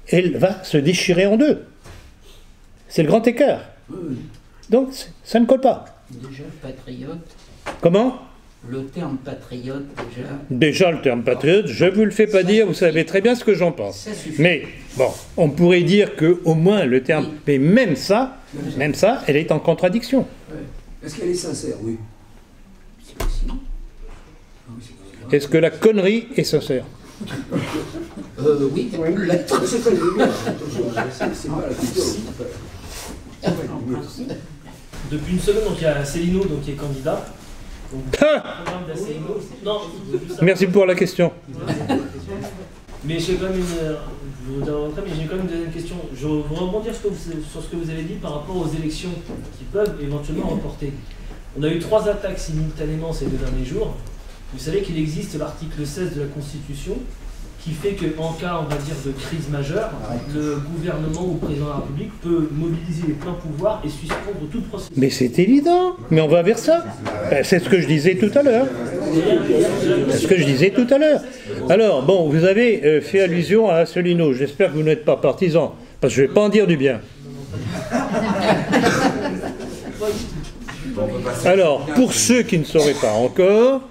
Elle va se déchirer en deux. C'est le grand écart. Donc, ça ne colle pas. Déjà, patriote. Comment ? Le terme patriote, déjà. Déjà, le terme patriote, je ne vous le fais pas dire, vous savez très bien ce que j'en pense. Mais, bon, on pourrait dire qu'au moins le terme... Mais même ça, elle est en contradiction. Est-ce qu'elle est sincère? Oui. C'est possible. Est-ce que la connerie est sincère? Oui, C'est pas le début, attention, c'est pas la question. Depuis une semaine, donc il y a Asselineau donc, qui est candidat. Donc, programme d'Asselineau. Non, Merci pour la question. mais j'ai quand même une deuxième question. Je veux rebondir sur ce que vous avez dit par rapport aux élections qui peuvent éventuellement remporter. On a eu 3 attaques simultanément ces 2 derniers jours. Vous savez qu'il existe l'article 16 de la Constitution qui fait qu'en cas, on va dire, de crise majeure, le gouvernement ou le président de la République peut mobiliser les pleins pouvoirs et suspendre toute procédure. Mais c'est évident, mais on va vers ça. C'est ce que je disais tout à l'heure. Alors, bon, vous avez fait allusion à Asselineau. J'espère que vous n'êtes pas partisan, parce que je ne vais pas en dire du bien. Alors, pour ceux qui ne sauraient pas encore,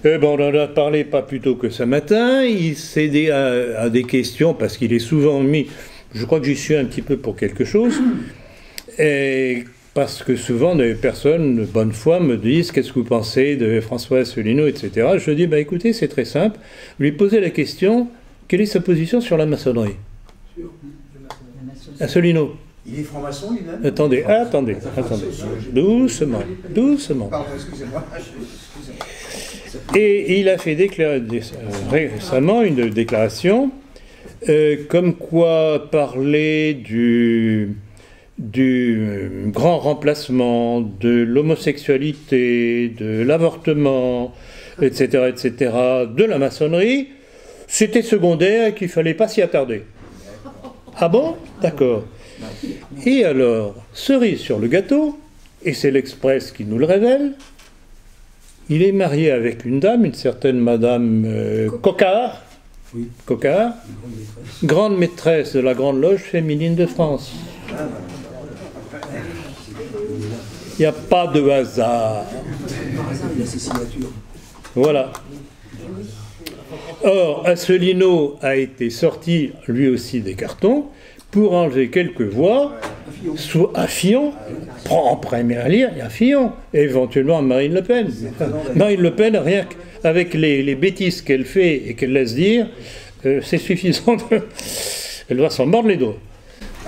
on en a parlé pas plus tôt que ce matin, il s'est aidé à des questions, parce qu'il est souvent mis, je crois que j'y suis un petit peu pour quelque chose, et parce que souvent des personnes de bonne foi me disent « Qu'est-ce que vous pensez de François Asselineau ?» etc. Je dis « Écoutez, c'est très simple, vous lui posez la question, quelle est sa position sur la maçonnerie ?» Asselineau. Il est franc-maçon lui-même? Attendez. Doucement. Pardon, excusez-moi. Et il a fait récemment une déclaration comme quoi parler du grand remplacement, de l'homosexualité, de l'avortement, etc., de la maçonnerie, c'était secondaire et qu'il ne fallait pas s'y attarder. Ah bon? D'accord. Et alors, cerise sur le gâteau, et c'est l'Express qui nous le révèle, il est marié avec une dame, une certaine Madame Coquart, grande maîtresse de la Grande Loge féminine de France. Il n'y a pas de hasard. Voilà. Or, Asselineau a été sorti, lui aussi, des cartons, pour enlever quelques voix, soit à Fillon, en première ligne, il y a Fillon, et éventuellement à Marine Le Pen. Marine Le Pen, rien qu'avec les bêtises qu'elle fait et qu'elle laisse dire, c'est suffisant. Elle va s'en mordre les doigts.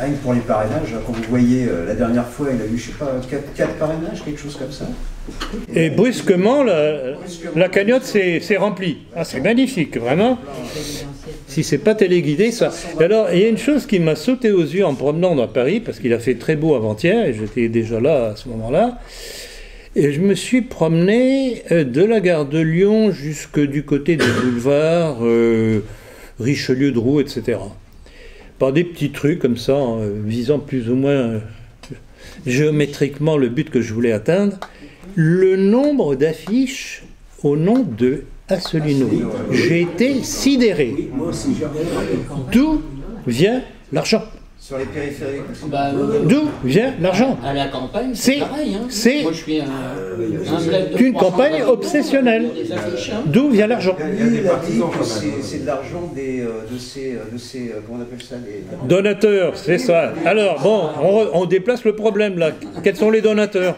Rien que pour les parrainages, quand vous voyez, la dernière fois, il a eu, je sais pas, 4 parrainages, quelque chose comme ça. Et brusquement, la cagnotte s'est remplie. Ah, c'est magnifique, vraiment. Si c'est pas téléguidé, ça. Et alors, il y a une chose qui m'a sauté aux yeux en promenant dans Paris, parce qu'il a fait très beau avant-hier, et j'étais déjà là à ce moment-là. Et je me suis promené de la gare de Lyon jusque du côté du boulevard Richelieu-Drouot, etc. Par des petits trucs comme ça, visant plus ou moins géométriquement le but que je voulais atteindre. Le nombre d'affiches au nom de Asselineau. J'ai été sidéré. Oui, moi aussi, j'ai regardé. D'où vient l'argent? Sur les périphériques aussi. Bah, D'où vient l'argent? à la campagne, C'est- c'est pareil. Hein. c'est Moi, je suis un bled de une 300 campagne balles obsessionnelle. des affiches, hein. D'où vient l'argent? Il y a des partisans que c'est de l'argent de ces comment on appelle ça, les... Donateurs, c'est ça. Alors, bon, on déplace le problème là. Quels sont les donateurs?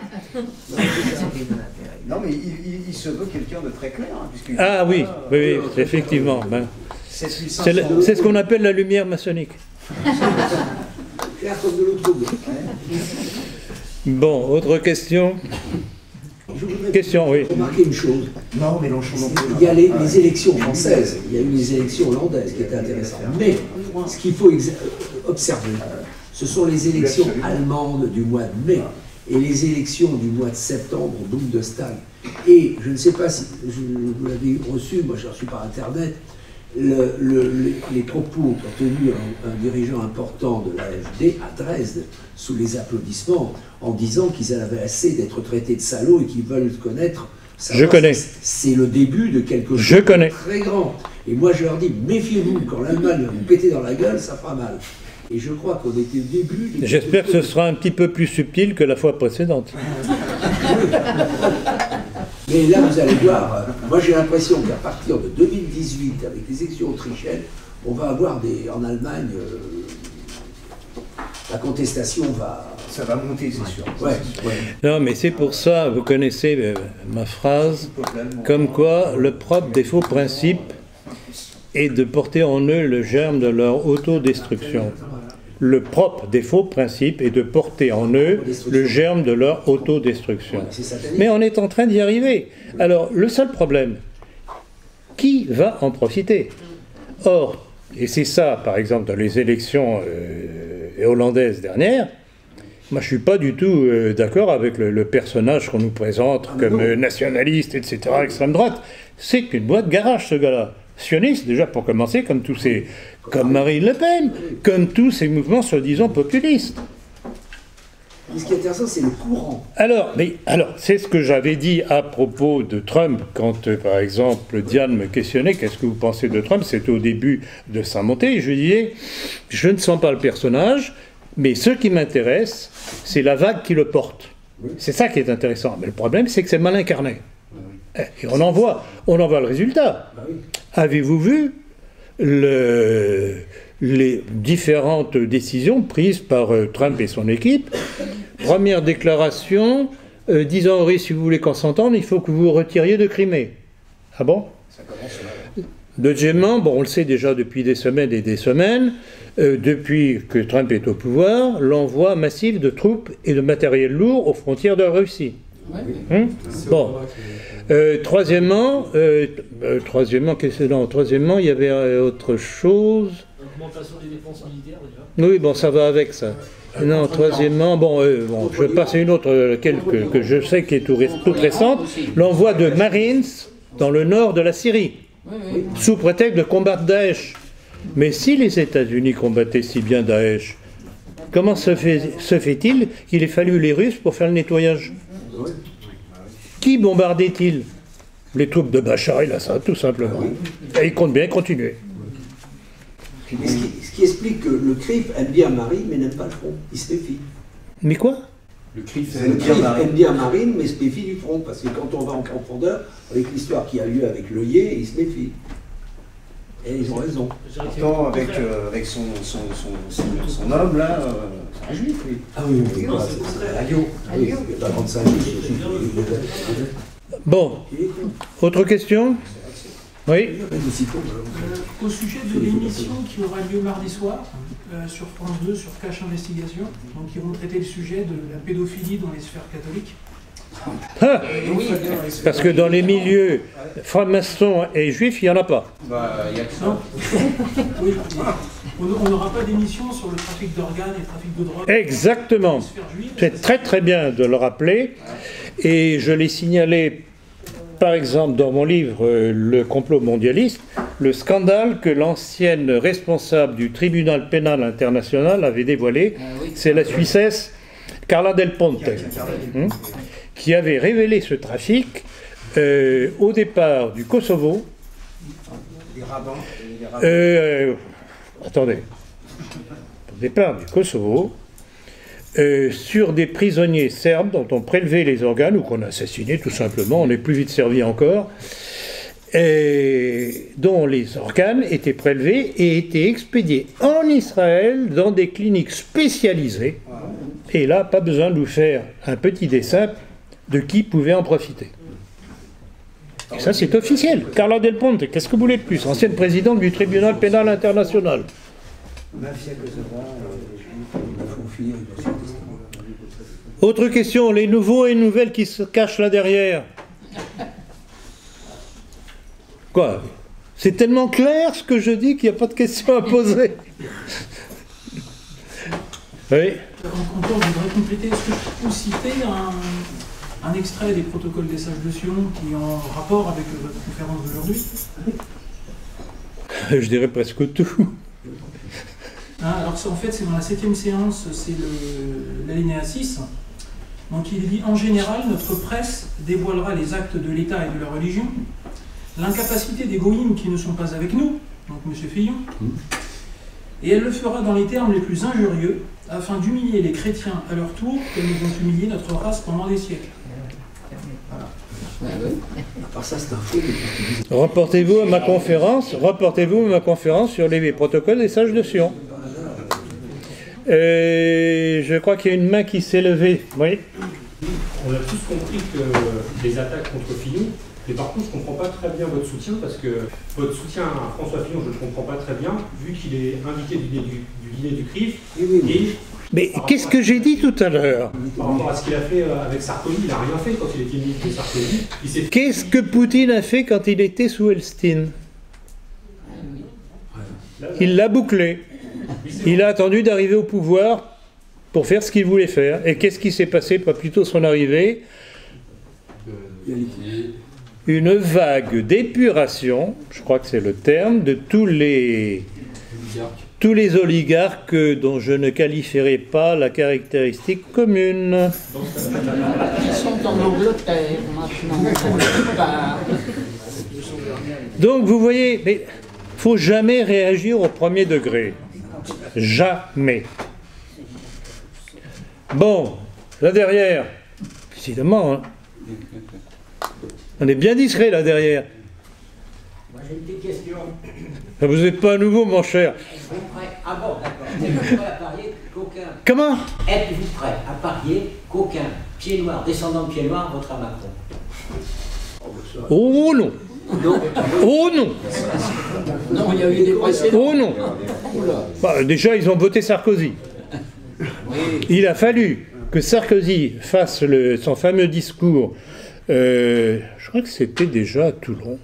Non, mais il se veut quelqu'un de très clair. Hein, puisqu'il- Ah oui, oui, oui, effectivement. Ben, 7500 c'est ce qu'on appelle la lumière maçonnique. Clair comme de l'eau trouble. Bon, autre question? Je voudrais Question, oui. remarquer une chose. Non, Mélenchon non plus. Il y a les élections françaises, il y a eu les élections hollandaises qui étaient intéressantes. Mais ce qu'il faut observer, ce sont les élections allemandes du mois de mai et les élections du mois de septembre au Bundestag. Et je ne sais pas si vous l'avez reçu, moi j'ai reçu par Internet, les propos qu'a tenus un dirigeant important de l'AfD à Dresde, sous les applaudissements, en disant qu'ils avaient assez d'être traités de salauds et qu'ils veulent connaître. Je connais. C'est le début de quelque chose Je connais. de très grand. Et moi je leur dis, méfiez-vous, quand l'Allemagne va vous péter dans la gueule, ça fera mal. Et je crois qu'on était au début... de J'espère que ce sera un petit peu plus subtil que la fois précédente. Mais là, vous allez voir, moi j'ai l'impression qu'à partir de 2018, avec les élections autrichiennes, on va avoir en Allemagne, la contestation va... Ça va monter, c'est sûr. Ouais, ouais. Non, mais c'est pour ça, vous connaissez ma phrase, comme quoi le propre des faux principes est de porter en eux le germe de leur autodestruction. Le propre des faux principes est de porter en eux le germe de leur autodestruction. C'est satanique. Mais on est en train d'y arriver. Alors, le seul problème, qui va en profiter? Or, et c'est ça, par exemple, dans les élections hollandaises dernières, moi je ne suis pas du tout d'accord avec le personnage qu'on nous présente comme nationaliste, etc., extrême droite. C'est une boîte garage, ce gars-là. Sioniste, déjà pour commencer, comme Marine Le Pen, comme tous ces mouvements soi-disant populistes. Mais ce qui est intéressant, c'est le courant. Alors, c'est ce que j'avais dit à propos de Trump, quand, par exemple, Diane me questionnait, qu'est-ce que vous pensez de Trump? C'était au début de sa montée, et je lui disais, je ne sens pas le personnage, mais ce qui m'intéresse, c'est la vague qui le porte. C'est ça qui est intéressant. Mais le problème, c'est que c'est mal incarné. Et on en voit le résultat. Avez-vous vu les différentes décisions prises par Trump et son équipe? Première déclaration, disant aux Russes, si vous voulez qu'on s'entende, il faut que vous vous retiriez de Crimée. Ah bon? Deuxièmement, bon, on le sait déjà depuis des semaines et des semaines, depuis que Trump est au pouvoir, l'envoi massif de troupes et de matériel lourd aux frontières de la Russie. Bon. Troisièmement, il y avait autre chose. Augmentation des dépenses militaires déjà. Oui, bon, ça va avec ça. Non, troisièmement, je vais passer une autre, que je sais qui est toute récente, l'envoi de Marines dans le nord de la Syrie, sous prétexte de combattre Daesh. Mais si les États-Unis combattaient si bien Daesh, comment se fait-il qu'il ait fallu les Russes pour faire le nettoyage? Qui bombardait-il? Les troupes de Bachar el-Assad, tout simplement. Et ils comptent bien continuer. Mais ce qui explique que le CRIF aime bien Marine, mais n'aime pas le front. Il se méfie. Mais quoi? Le CRIF, Le CRIF aime bien Marine, mais se méfie du front. Parce que quand on va en profondeur, avec l'histoire qui a lieu avec l'œillet, il se méfie. Et ils ont raison. Pourtant, avec son homme, là, c'est un juif, lui. Ah oui, oui, oui. C'est à Lyon. Oui, il n'y a pas 35 juifs. Bon, autre question? Oui. Au sujet de l'émission qui aura lieu mardi soir sur France 2, sur Cache Investigation, donc ils vont traiter le sujet de la pédophilie dans les sphères catholiques. Ah, parce que dans les milieux francs-maçons et juifs, il n'y en a pas. Bah, il y a que ça. Oui, on n'aura pas d'émission sur le trafic d'organes et le trafic de drogue. Exactement. Dans les sphères juives. C'est très très bien de le rappeler. Et je l'ai signalé, par exemple, dans mon livre Le complot mondialiste, le scandale que l'ancienne responsable du tribunal pénal international avait dévoilé. C'est la Suissesse Carla Del Ponte, qui avait révélé ce trafic au départ du Kosovo. Attendez. Au départ du Kosovo, sur des prisonniers serbes dont on prélevait les organes ou qu'on assassinait tout simplement, on est plus vite servi encore, dont les organes étaient prélevés et étaient expédiés en Israël dans des cliniques spécialisées. Et là, pas besoin de vous faire un petit dessin de qui pouvait en profiter. Et ça, c'est officiel. Carla Del Ponte, qu'est-ce que vous voulez de plus? Ancienne présidente du tribunal pénal international. Autre question, les nouveaux et nouvelles qui se cachent là derrière. Quoi? C'est tellement clair ce que je dis qu'il n'y a pas de question à poser. Oui. Encore, je voudrais compléter. Est-ce que je peux citer un extrait des protocoles des sages de Sion qui est en rapport avec votre conférence d'aujourd'hui? Je dirais presque tout. Alors en fait, c'est dans la 7e séance, c'est l'alinéa 6. Donc il est dit, en général, notre presse dévoilera les actes de l'État et de la religion, l'incapacité des goïms qui ne sont pas avec nous, donc M. Fillon, et elle le fera dans les termes les plus injurieux, afin d'humilier les chrétiens à leur tour, comme ils ont humilié notre race pendant des siècles. Voilà. Reportez-vous à ma conférence sur les protocoles des sages de Sion. Je crois qu'il y a une main qui s'est levée. Oui. On a tous compris que les attaques contre Fillon, mais par contre je ne comprends pas très bien votre soutien, parce que votre soutien à François Fillon, je ne le comprends pas très bien, vu qu'il est invité du dîner du CRIF. Mais qu'est-ce que j'ai dit tout à l'heure? Par rapport à ce qu'il a fait avec Sarkozy, il n'a rien fait quand il était ministre de Sarkozy. Qu'est-ce que Poutine a fait quand il était sous Elstine? Il l'a bouclé. Il a attendu d'arriver au pouvoir pour faire ce qu'il voulait faire. Et qu'est-ce qui s'est passé pas plus tôt son arrivée? Une vague d'épuration, je crois que c'est le terme, de tous les oligarques dont je ne qualifierai pas la caractéristique commune. Ils sont en Angleterre maintenant. Donc vous voyez, mais faut jamais réagir au premier degré. Jamais. Bon, là derrière, évidemment, hein. On est bien discret là derrière. Moi j'ai une petite question. Vous n'êtes pas à nouveau, mon cher. Êtes-vous prêt? Ah bon, d'accord. Êtes-vous prêt à parier qu'aucun... Comment? Êtes-vous prêt à parier qu'aucun pied noir, descendant de pied noir, votera Macron? Oh non. Non. Oh non. Non, il y a eu des précédents. Oh non. Bah, déjà, ils ont voté Sarkozy. Il a fallu que Sarkozy fasse son fameux discours, je crois que c'était déjà à Toulon,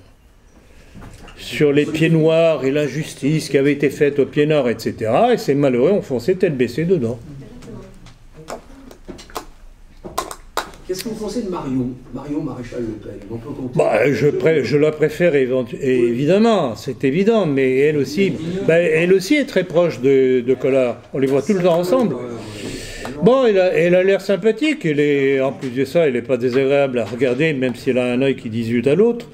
sur les pieds noirs et l'injustice qui avait été faite aux pieds noirs, etc. Et ces malheureux ont foncé tête baissée dedans. Qu'est-ce que vous pensez de Marion Maréchal Le Pen? On peut compter. Bah, je la préfère évidemment, c'est évident, mais elle aussi est très proche de Collard. On les voit tout le temps ensemble. Bon, elle a l'air sympathique, en plus de ça, elle n'est pas désagréable à regarder, même si elle a un œil qui dit zut à l'autre.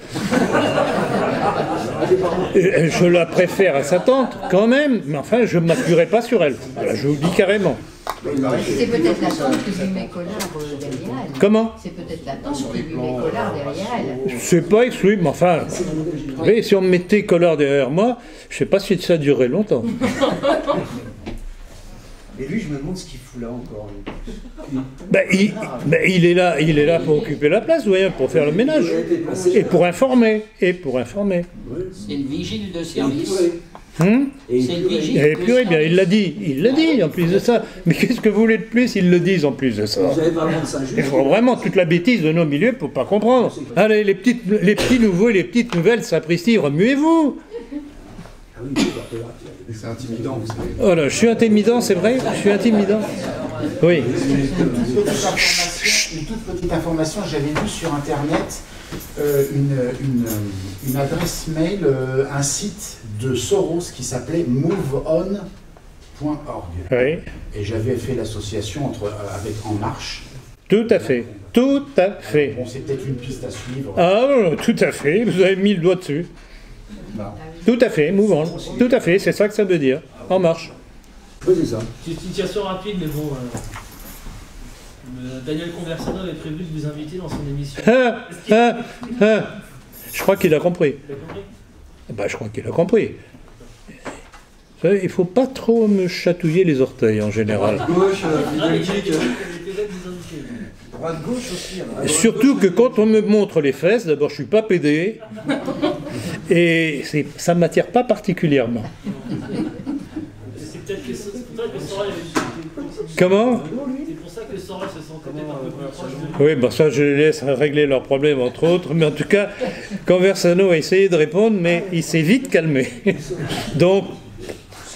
Je la préfère à sa tante, quand même, mais enfin, je ne m'appuierai pas sur elle. Voilà, je vous le dis carrément. C'est peut-être la tante qui lui met Collard derrière elle. Comment? C'est peut-être la tante qui lui met Collard derrière elle. C'est pas exclu, mais enfin, vous voyez, si on me mettait Collard derrière moi, je ne sais pas si ça durerait longtemps. Et lui, je me demande ce qu'il fout là encore. Il est là pour occuper la place, vous voyez, pour faire le ménage. Et pour informer. C'est une vigile de service. C'est une vigile. Et puis, bien, il l'a dit en plus de ça. Mais qu'est-ce que vous voulez de plus, ils le disent en plus de ça. Il faut vraiment toute la bêtise de nos milieux pour pas comprendre. Allez, les petits nouveaux et les petites nouvelles, sapristi, remuez-vous. C'est intimidant, vous savez. Oh là, je suis intimidant, c'est vrai? Je suis intimidant. Oui. Une toute petite information, j'avais vu sur Internet une adresse mail, un site de Soros qui s'appelait moveon.org. Oui. Et j'avais fait l'association avec En Marche. Tout à fait. Tout à fait. Bon, c'est peut-être une piste à suivre. Ah, tout à fait. Vous avez mis le doigt dessus. Non. Tout à fait, mouvant. Tout à fait, c'est ça que ça veut dire. En marche. Oui, c'est ça. Petite situation rapide, mais bon. Daniel Conversano avait prévu de vous inviter dans son émission. Je crois qu'il a compris. Il a compris? Je crois qu'il a compris. Vous savez, il ne faut pas trop me chatouiller les orteils en général. Droite-gauche aussi. Surtout que quand on me montre les fesses, d'abord je ne suis pas pédé, et ça ne m'attire pas particulièrement. C'est peut-être que Sorel. Comment? C'est pour ça que Sorel se sent peut-être un peu plus proche de. Oui, ça je les laisse régler leurs problèmes entre autres, mais en tout cas, Conversano a essayé de répondre, mais il s'est vite calmé. Donc,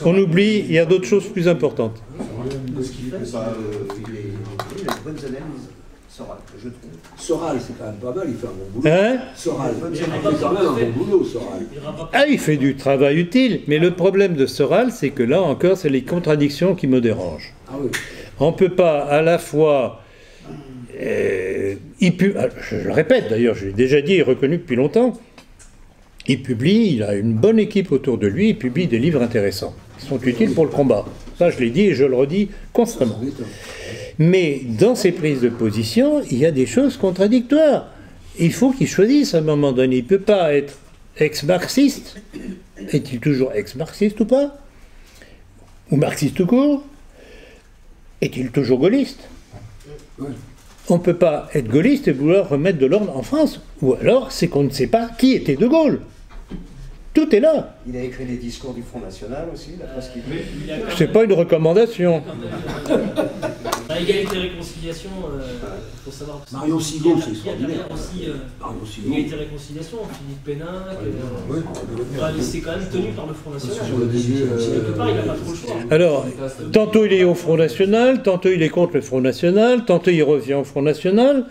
on oublie, il y a d'autres choses plus importantes. Il a de bonnes analyses. Soral, je trouve. Soral, c'est quand même pas mal, il fait un bon boulot. Hein? Soral, il fait quand même un bon boulot, Soral. Ah, il fait du travail utile, mais le problème de Soral, c'est que là encore, c'est les contradictions qui me dérangent. Ah oui. On ne peut pas à la fois... je le répète d'ailleurs, je l'ai déjà dit et reconnu depuis longtemps, il publie, il a une bonne équipe autour de lui, il publie des livres intéressants, qui sont utiles pour le combat. Ça, je l'ai dit et je le redis constamment. Mais dans ses prises de position, il y a des choses contradictoires. Il faut qu'il choisisse à un moment donné. Il ne peut pas être ex-marxiste. Est-il toujours ex-marxiste ou pas? Ou marxiste tout court? Est-il toujours gaulliste? On ne peut pas être gaulliste et vouloir remettre de l'ordre en France. Ou alors, c'est qu'on ne sait pas qui était De Gaulle. Tout est là. Il a écrit des discours du Front National aussi, d'après ce qu'il dit. C'est pas une recommandation. Égalité et réconciliation, il faut savoir. Marion Sigaud, c'est extraordinaire. Marion Sigaud. Égalité et réconciliation, Philippe Pénac. C'est quand même tenu par le Front National. Quelque part, il n'a pas trop le choix. Alors, tantôt il est au Front National, tantôt il est contre le Front National, tantôt il revient au Front National.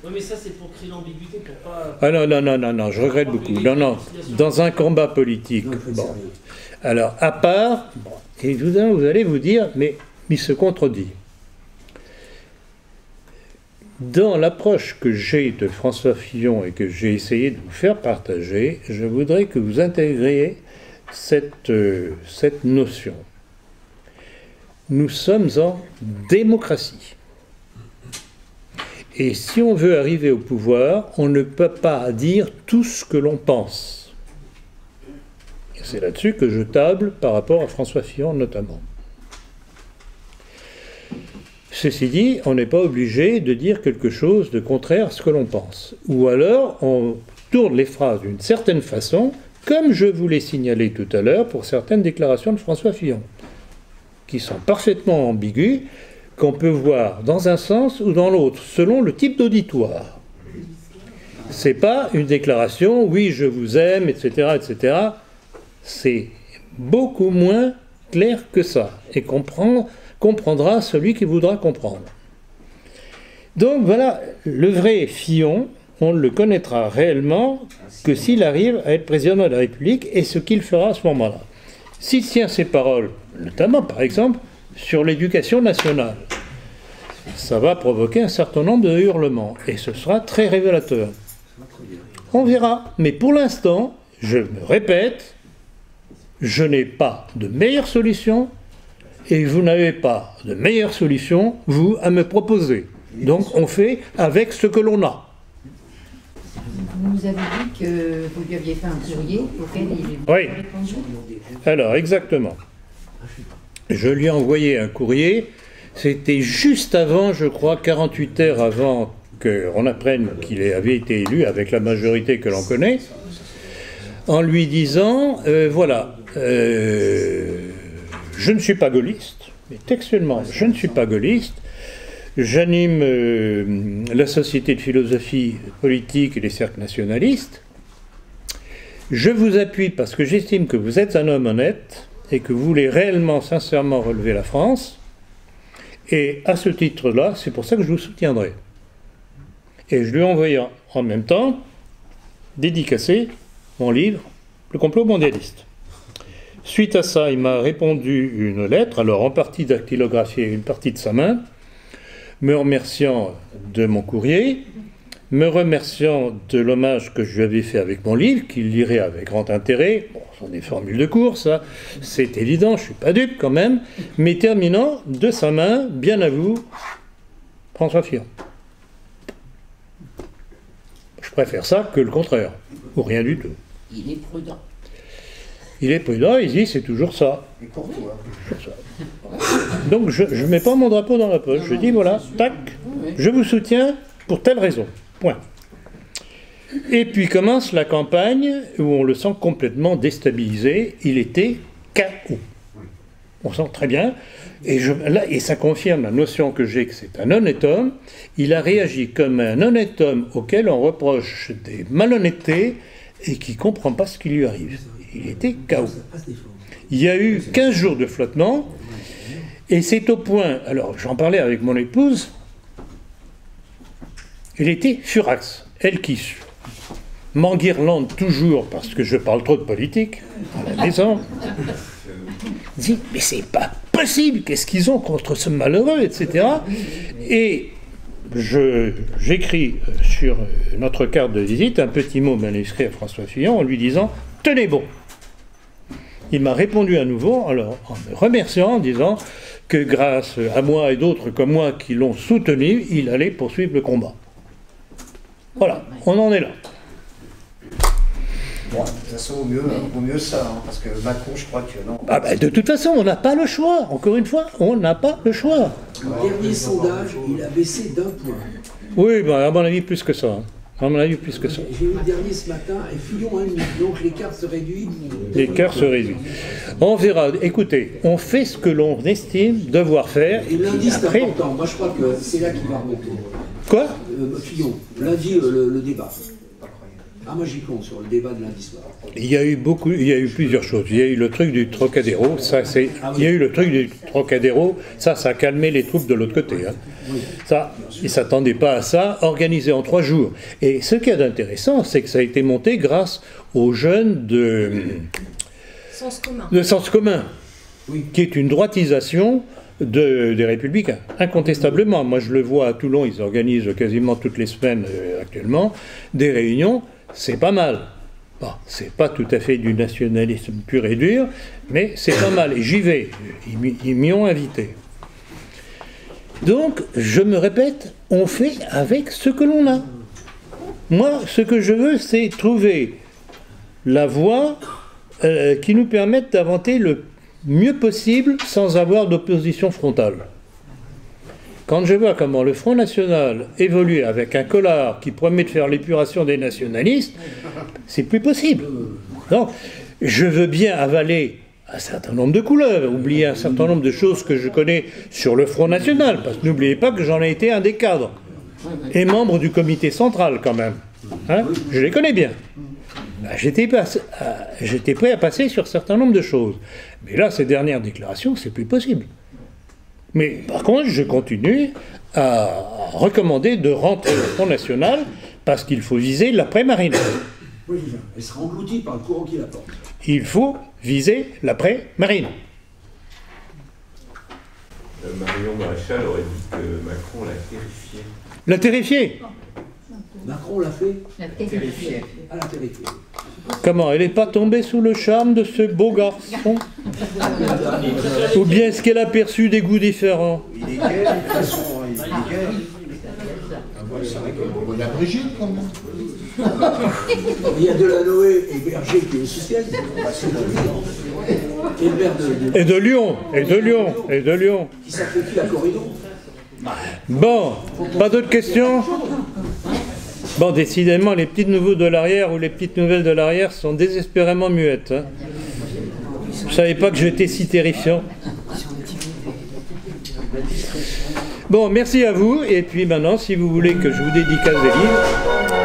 Oui, mais ça, c'est pour créer l'ambiguïté, pour pas... Ah non, je regrette beaucoup. Non, dans un combat politique. Bon. Alors, à part, et vous allez vous dire, mais il se contredit. Dans l'approche que j'ai de François Fillon et que j'ai essayé de vous faire partager, je voudrais que vous intégriez cette notion. Nous sommes en démocratie. Et si on veut arriver au pouvoir, on ne peut pas dire tout ce que l'on pense. Et c'est là-dessus que je table par rapport à François Fillon notamment. Ceci dit, on n'est pas obligé de dire quelque chose de contraire à ce que l'on pense. Ou alors, on tourne les phrases d'une certaine façon, comme je vous l'ai signalé tout à l'heure pour certaines déclarations de François Fillon, qui sont parfaitement ambiguës, qu'on peut voir dans un sens ou dans l'autre, selon le type d'auditoire. C'est pas une déclaration, oui, je vous aime, etc., etc. C'est beaucoup moins clair que ça, et comprendra celui qui voudra comprendre. Donc voilà, le vrai Fillon, on ne le connaîtra réellement que s'il arrive à être président de la République, et ce qu'il fera à ce moment-là. S'il tient ses paroles, notamment par exemple, sur l'éducation nationale, ça va provoquer un certain nombre de hurlements, et ce sera très révélateur. On verra, mais pour l'instant, je me répète, je n'ai pas de meilleure solution, et vous n'avez pas de meilleure solution, vous, à me proposer. Donc on fait avec ce que l'on a. Vous nous avez dit que vous lui aviez fait un courrier auquel il Oui. a répondu. Alors, exactement. je lui ai envoyé un courrier. C'était juste avant, je crois, 48 heures avant qu'on apprenne qu'il avait été élu avec la majorité que l'on connaît, en lui disant, voilà, je ne suis pas gaulliste, mais textuellement, je ne suis pas gaulliste, j'anime la Société de philosophie politique et les cercles nationalistes, je vous appuie parce que j'estime que vous êtes un homme honnête et que vous voulez réellement, sincèrement relever la France, et à ce titre-là, c'est pour ça que je vous soutiendrai. Et je lui ai envoyé en même temps, dédicacé, mon livre, Le complot mondialiste. Suite à ça, il m'a répondu une lettre, alors en partie dactylographiée, une partie de sa main, me remerciant de mon courrier, me remerciant de l'hommage que je lui avais fait avec mon livre, qu'il lirait avec grand intérêt. Bon, ce sont des formules de cours, ça, c'est évident, je ne suis pas dupe quand même, mais terminant de sa main, bien à vous, François Fillon. Je préfère ça que le contraire, ou rien du tout. Il est prudent. Il est prudent, il dit c'est toujours ça. Et courtois. Donc je ne mets pas mon drapeau dans la poche, je dis voilà, tac, je vous soutiens pour telle raison. Point. Et puis commence la campagne où on le sent complètement déstabilisé. Il était KO. On sent très bien. Et ça confirme la notion que j'ai que c'est un honnête homme. Il a réagi comme un honnête homme auquel on reproche des malhonnêtetés et qui ne comprend pas ce qui lui arrive. Il était KO. Il y a eu 15 jours de flottement. Et c'est au point... Alors j'en parlais avec mon épouse... Elle était furax, elle qui m'enguirlande toujours parce que je parle trop de politique à la maison. Dit mais c'est pas possible, qu'est-ce qu'ils ont contre ce malheureux, etc. Et j'écris sur notre carte de visite un petit mot manuscrit à François Fillon en lui disant tenez bon. Il m'a répondu à nouveau en me remerciant en disant que grâce à moi et d'autres comme moi qui l'ont soutenu, il allait poursuivre le combat. Voilà, on en est là. Bon, de toute façon, vaut mieux ça, hein, parce que Macron, je crois que non. Ah ben, de toute façon, on n'a pas le choix. Encore une fois, on n'a pas le choix. Le dernier sondage, il a baissé d'1 point. Oui, ben, à mon avis, plus que ça. Hein. À mon avis, plus que ça. J'ai eu le dernier ce matin, et Fillon a mis, donc l'écart se réduit. L'écart se réduit. On verra. Écoutez, on fait ce que l'on estime devoir faire. Et lundi, c'est important. Moi, je crois que c'est là qu'il va remonter. Quoi Fillon, lundi, le débat. Ah, moi j'y compte sur le débat de lundi soir. Il y a eu plusieurs choses. Il y a eu le truc du Trocadéro, il y a eu le truc du Trocadéro, ça a calmé les troupes de l'autre côté. Hein. Ça, ils ne s'attendaient pas à ça, organisé en 3 jours. Et ce qu'il y a d'intéressant, c'est que ça a été monté grâce aux jeunes de Sens commun, qui est une droitisation des Républicains, incontestablement. Moi je le vois à Toulon, ils organisent quasiment toutes les semaines actuellement des réunions. C'est pas mal. Bon, c'est pas tout à fait du nationalisme pur et dur, mais c'est pas mal. Et j'y vais. Ils m'y ont invité. Donc, je me répète, on fait avec ce que l'on a. Moi, ce que je veux, c'est trouver la voie qui nous permette d'inventer le mieux possible sans avoir d'opposition frontale. Quand je vois comment le Front National évolue avec un Collard qui promet de faire l'épuration des nationalistes, c'est plus possible. Donc, je veux bien avaler un certain nombre de couleurs, oublier un certain nombre de choses que je connais sur le Front National, parce que n'oubliez pas que j'en ai été un des cadres, et membre du comité central quand même. Hein, je les connais bien. Ben, j'étais prêt à passer sur un certain nombre de choses. Mais là, ces dernières déclarations, c'est plus possible. Mais par contre, je continue à recommander de rentrer au Front National parce qu'il faut viser l'après-Marine. Oui, elle sera engloutie par le courant qui la porte. Il faut viser l'après-Marine. Marion Maréchal aurait dit que Macron l'a terrifié. La terrifié? Macron l'a fait? La terrifié. Ah, la terrifié. Comment? Elle n'est pas tombée sous le charme de ce beau garçon? Ou bien est-ce qu'elle a perçu des goûts différents? Il est gay, de toute façon, il est gay. On a Brigitte quand même. Il y a Delanoë et Berger qui est socialiste. Et le maire Et de Lyon, et de Lyon, et de Lyon. qui sacrifie la corridor. Bon, pas d'autres questions? Bon, décidément, les petites nouveaux de l'arrière ou les petites nouvelles de l'arrière sont désespérément muettes. Hein. Je savais pas que j'étais si terrifiant. Bon, merci à vous. Et puis maintenant, si vous voulez que je vous dédicace des livres...